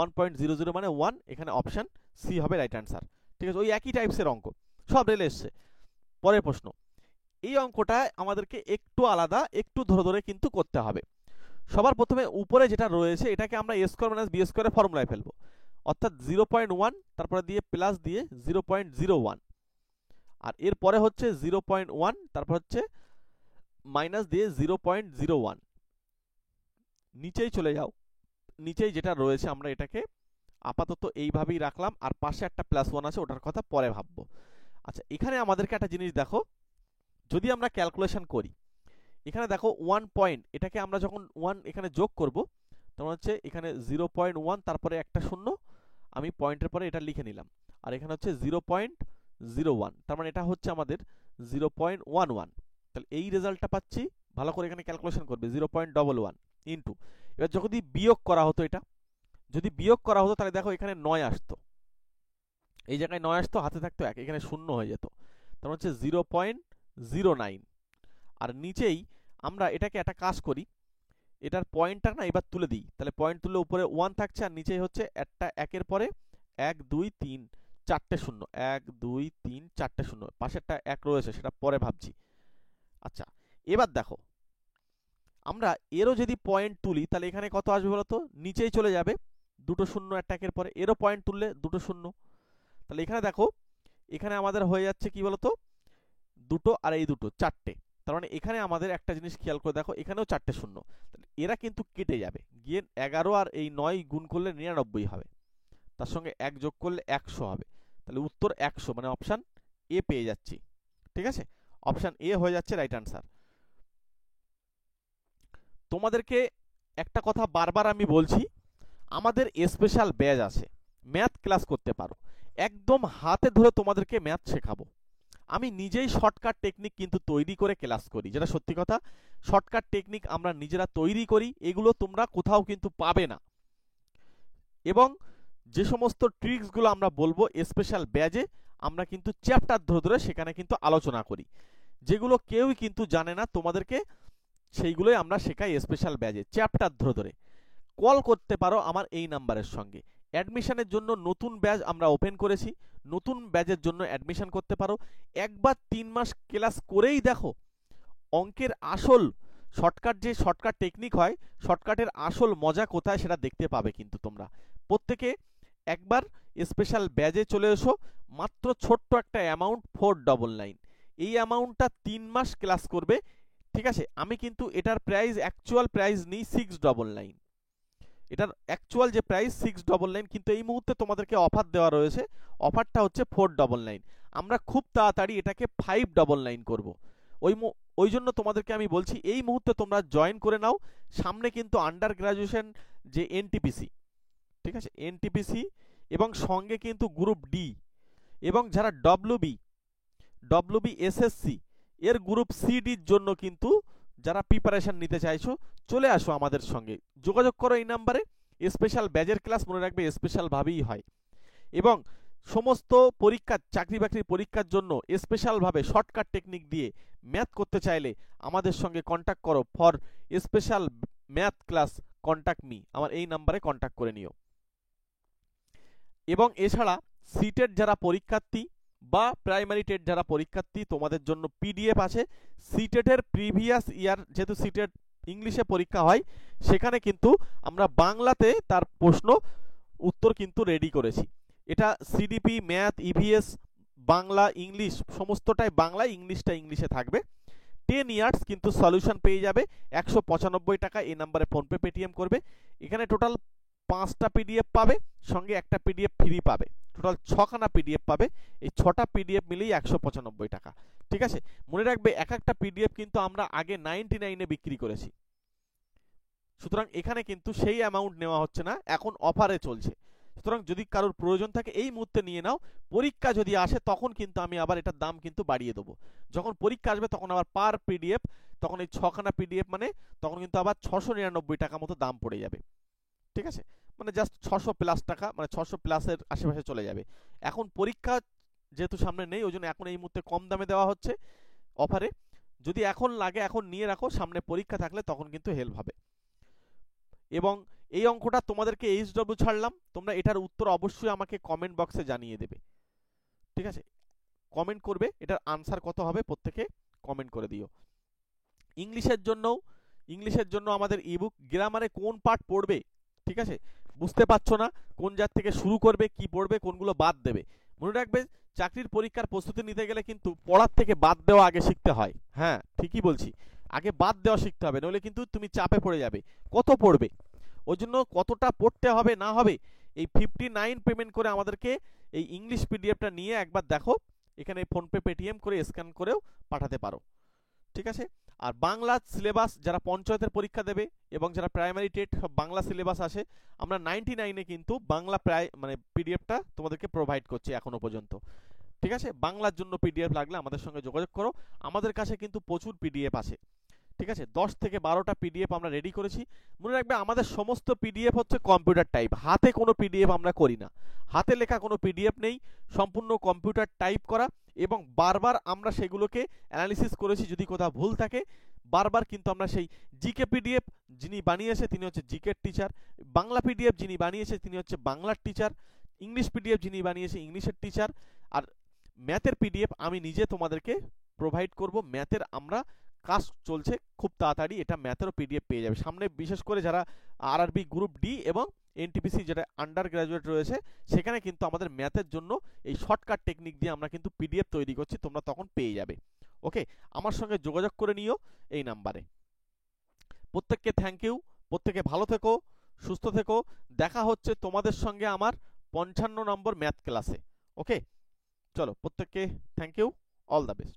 1.00 মানে 1, এখানে অপশান সি হবে রাইট অ্যান্সার। ঠিক আছে, ওই একই টাইপসের অঙ্ক সব রেলে এসছে। পরের প্রশ্ন, এই অঙ্কটা আমাদেরকে একটু আলাদা, একটু ধরে ধরে কিন্তু করতে হবে। সবার প্রথমে উপরে যেটা রয়েছে এটাকে আমরা এ স্কোয়ার মাইনাস বি স্কোয়ারের ফর্মুলায় ফেলবো, অর্থাৎ 0.1 তারপরে দিয়ে প্লাস দিয়ে 0.01, আর এরপরে হচ্ছে 0.1 তারপর হচ্ছে মাইনাস দিয়ে 0.01, নিচেই চলে যাও, নিচেই যেটা রয়েছে আমরা এটাকে আপাতত এইভাবেই রাখলাম, আর পাশে একটা +1 আছে, ওটার কথা পরে ভাববো। আচ্ছা এখানে আমাদেরকে একটা জিনিস দেখো, যদি আমরা ক্যালকুলেশন করি, এখানে দেখো 1 পয়েন্ট, এটাকে আমরা যখন 1 এখানে যোগ করব, তখন হচ্ছে এখানে 0.1 তারপরে একটা শূন্য, আমি পয়েন্টের পরে এটা লিখে নিলাম, আর এখানে হচ্ছে 0.01, তার মানে এটা হচ্ছে আমাদের 0.11, তাহলে এই রেজাল্টটা পাচ্ছি। ভালো করে এখানে ক্যালকুলেশন করবে, 0.11 ইন্টু, এবার যদি বিয়োগ করা হতো, এটা যদি বিয়োগ করা হতো তাহলে দেখো এখানে 9 আসতো, এই জায়গায় 9 আসতো, হাতে থাকতো 1, এখানে শূন্য হয়ে যেত, তার হচ্ছে 0.09, আর নিচেই আমরা এটাকে একটা কাজ করি, এটার পয়েন্টটা না এবার তুলে দিই, তাহলে পয়েন্ট তুললে উপরে 1 থাকছে, আর নিচেই হচ্ছে একটা একের পরে 1 2 3 4টে শূন্য, 1 2 3 4টে শূন্য, পাশেরটা 1 রয়েছে সেটা পরে ভাবছি। আচ্ছা এবার দেখো, আমরা এরও যদি পয়েন্ট তুলি তাহলে এখানে কত আসবে বলতো, নিচেই চলে যাবে দুটো শূন্য একটা একের পরে, এরও পয়েন্ট তুললে দুটো শূন্য, তাহলে এখানে দেখো এখানে আমাদের হয়ে যাচ্ছে কি বলতো, দুটো আর এই দুটো 4টে, তার মানে এখানে আমাদের একটা জিনিস খেয়াল করে দেখো, এখানেও 4টে শূন্য, এরা কিন্তু কেটে যাবে গিয়ে 11 আর এই 9 গুণ করলে 99 হবে, তার সঙ্গে 1 যোগ করলে 100 হবে, তাহলে উত্তর 100, মানে অপশান এ পেয়ে যাচ্ছি। ঠিক আছে, অপশান এ হয়ে যাচ্ছে রাইট অ্যান্সার। তোমাদেরকে একটা কথা বারবার আমি বলছি, আমাদের স্পেশাল ব্যাচ আছে, ম্যাথ ক্লাস করতে পারো, একদম হাতে ধরে তোমাদেরকে ম্যাথ শেখাবো। আমি নিজেই শর্টকাট টেকনিক কিন্তু তৈরি করে ক্লাস করি, যেটা সত্যি কথা, শর্টকাট টেকনিক আমরা নিজেরা তৈরি করি, এগুলো তোমরা কোথাও কিন্তু পাবে না। এবং যে সমস্ত ট্রিক্সগুলো আমরা বলবো স্পেশাল ব্যাচে, আমরা কিন্তু চ্যাপ্টার ধরে ধরে সেখানে কিন্তু আলোচনা করি, যেগুলো কেউই কিন্তু জানে না তোমাদেরকে, সেইগুলোই আমরা শেখাই স্পেশাল ব্যাচে চ্যাপ্টার ধরে ধরে। কল করতে পারো আমার এই নাম্বারের সঙ্গে, অ্যাডমিশনের জন্য নতুন ব্যাচ আমরা ওপেন করেছি, নতুন ব্যাচের জন্য অ্যাডমিশন করতে পারো। একবার 3 মাস ক্লাস করেই দেখো অঙ্কের আসল শর্টকাট, যে শর্টকাট টেকনিক হয়, শর্টকাটের আসল মজা কোথায় সেটা দেখতে পাবে কিন্তু তোমরা প্রত্যেকে। একবার স্পেশাল ব্যাচে চলে এসো, মাত্র ছোট্ট একটা অ্যামাউন্ট 499, এই অ্যামাউন্টটা 3 মাস ক্লাস করবে, ঠিক আছে। আমি কিন্তু এটার প্রাইস অ্যাকচুয়াল প্রাইস নিই 699, এটার অ্যাকচুয়াল যে প্রাইস 699, কিন্তু এই মুহূর্তে তোমাদেরকে অফার দেওয়া রয়েছে, অফারটা হচ্ছে 499। আমরা খুব তাড়াতাড়ি এটাকে 599 করব। ওই জন্য তোমাদেরকে আমি বলছি এই মুহূর্তে তোমরা জয়েন করে নাও। সামনে কিন্তু আন্ডার গ্রাজুয়েশন যে এনটিপিসি, ঠিক আছে, এনটিপিসি এবং সঙ্গে কিন্তু গ্রুপ ডি এবং যারা ডব্লিউবি এসএসসি এর গ্রুপ সিডির জন্য কিন্তু যারা প্রিপারেশন নিতে চাইছো, চলে আসো আমাদের সঙ্গে, যোগাযোগ করো এই নাম্বারে। স্পেশাল ব্যাচের ক্লাস মনে রাখবে স্পেশাল ভাবেই হয়, এবং সমস্ত পরীক্ষা, চাকরি বাকরির পরীক্ষার জন্য স্পেশাল ভাবে শর্টকাট টেকনিক দিয়ে ম্যাথ করতে চাইলে আমাদের সঙ্গে কন্ট্যাক্ট করো। For special math class contact me, আমার এই নাম্বারে কন্ট্যাক্ট করে নিও। এবং এছাড়া সিটেট যারা পরীক্ষার্থী বা প্রাইমারি টেট যারা পরীক্ষার্থী, তোমাদের জন্য পিডিএফ আছে। সিটেটের প্রিভিয়াস ইয়ার, যেহেতু সিটেট ইংলিশে পরীক্ষা হয়, সেখানে কিন্তু আমরা বাংলাতে তার প্রশ্ন উত্তর কিন্তু রেডি করেছি। এটা CDP, math, EVS, Bangla, English সমস্তটাই বাংলা, ইংলিশটা ইংলিশে থাকবে। 10 ইয়ার্স কিন্তু সলিউশন পেয়ে যাবে 195 টাকা। এই নাম্বারে ফোনপে পেটিএম করবে। এখানে টোটাল 5টা পিডিএফ পাবে, সঙ্গে একটা পিডিএফ ফ্রি পাবে, টোটাল 6খানা পিডিএফ পাবে। এই 6টা পিডিএফ মিলেই 195 টাকা, ঠিক আছে। মনে রাখবে এক একটা পিডিএফ কিন্তু আমরা আগে 99 বিক্রি করেছি, সুতরাং এখানে কিন্তু সেই অ্যামাউন্ট নেওয়া হচ্ছে না, এখন অফারে চলছে। সুতরাং যদি কারোর প্রয়োজন থাকে এই মুহূর্তে নিয়ে নাও। পরীক্ষা যদি আসে তখন কিন্তু আমি আবার এটার দাম কিন্তু বাড়িয়ে দেবো। যখন পরীক্ষা আসবে তখন আবার পার পিডিএফ, তখন এই 6খানা পিডিএফ মানে তখন কিন্তু আবার 699 টাকা মতো দাম পড়ে যাবে, ঠিক আছে। মানে জাস্ট 600 প্লাস টাকা, মানে 600 প্লাসের আশেপাশে চলে যাবে। এখন পরীক্ষা যেহেতু সামনে নেই, ওই জন্য এখন এই মুহূর্তে কম দামে দেওয়া হচ্ছে অফারে। যদি এখন লাগে এখন নিয়ে রাখো, সামনে পরীক্ষা থাকলে তখন কিন্তু হেল্প হবে। এবং এই অঙ্কটা তোমাদেরকে এইচডব্লিউ ছাড়লাম, তোমরা এটার উত্তর অবশ্যই আমাকে কমেন্ট বক্সে জানিয়ে দেবে, ঠিক আছে। কমেন্ট করবে এটার আনসার কত হবে, প্রত্যেকে কমেন্ট করে দিও। ইংলিশের জন্য আমাদের ইবুক, গ্রামারে কোন পার্ট পড়বে, ঠিক আছে, বুঝতে পারছো না কোন জাত থেকে শুরু করবে, কি পড়বে, কোনগুলো বাদ দেবে। মনে রাখবে চাকরির পরীক্ষার প্রস্তুতি নিতে গেলে কিন্তু পড়ার থেকে বাদ দেওয়া আগে শিখতে হয়। হ্যাঁ, ঠিকই বলছি, আগে বাদ দেওয়া শিখতে হবে, নইলে কিন্তু তুমি চাপে পড়ে যাবে। কত পড়বে, ওই জন্য কতটা পড়তে হবে না হবে, এই 59 পেমেন্ট করে আমাদেরকে এই ইংলিশ পিডিএফটা নিয়ে একবার দেখো। এখানে ফোনপে পেটিএম করে স্ক্যান করেও পাঠাতে পারো, ঠিক আছে। আর বাংলা সিলেবাস যারা পঞ্চায়েতের পরীক্ষা দেবে এবং যারা প্রাইমারি টেট, সব বাংলা সিলেবাস আসে। আমরা 99-এ কিন্তু বাংলা মানে পিডিএফটা তোমাদেরকে প্রোভাইড করছি এখনো পর্যন্ত, ঠিক আছে। বাংলার জন্য পিডিএফ লাগলে আমাদের সঙ্গে যোগাযোগ করো, আমাদের কাছে কিন্তু প্রচুর পিডিএফ আছে, ঠিক আছে। 10 থেকে 12টা পিডিএফ আমরা রেডি করেছি। মনে রাখবে আমাদের সমস্ত পিডিএফ হচ্ছে কম্পিউটার টাইপ, হাতে কোনো পিডিএফ আমরা করি না, হাতে লেখা কোনো পিডিএফ নেই, সম্পূর্ণ কম্পিউটার টাইপ করা। এবং বারবার আমরা সেগুলোকে অ্যানালিসিস করেছি, যদি কোথাও ভুল থাকে বারবার কিন্তু আমরা সেই জিকে পিডিএফ যিনি বানিয়েছে তিনি হচ্ছে জিকের টিচার, বাংলা পিডিএফ যিনি বানিয়েছে তিনি হচ্ছে বাংলার টিচার, ইংলিশ পিডিএফ যিনি বানিয়েছে ইংলিশের টিচার, আর ম্যাথের পিডিএফ আমি নিজে তোমাদেরকে প্রোভাইড করব। ম্যাথের আমরা কাজ চলছে, খুব তাড়াতাড়ি এটা ম্যাথেরও পিডিএফ পেয়ে যাবে সামনে। বিশেষ করে যারা আরআরবি গ্রুপ ডি এবং এনটিপিসি যেটা আন্ডার গ্রাজুয়েট রয়েছে, সেখানে কিন্তু আমাদের ম্যাথের জন্য এই শর্টকাট টেকনিক দিয়ে আমরা কিন্তু পিডিএফ তৈরি করছি, তোমরা তখন পেয়ে যাবে। ওকে, আমার সঙ্গে যোগাযোগ করে নিও এই নাম্বারে। প্রত্যেককে থ্যাংক ইউ, প্রত্যেকে ভালো থেকো, সুস্থ থেকো। দেখা হচ্ছে তোমাদের সঙ্গে আমার 55 নম্বর ম্যাথ ক্লাসে। ওকে, চলো প্রত্যেককে thank you, all the best.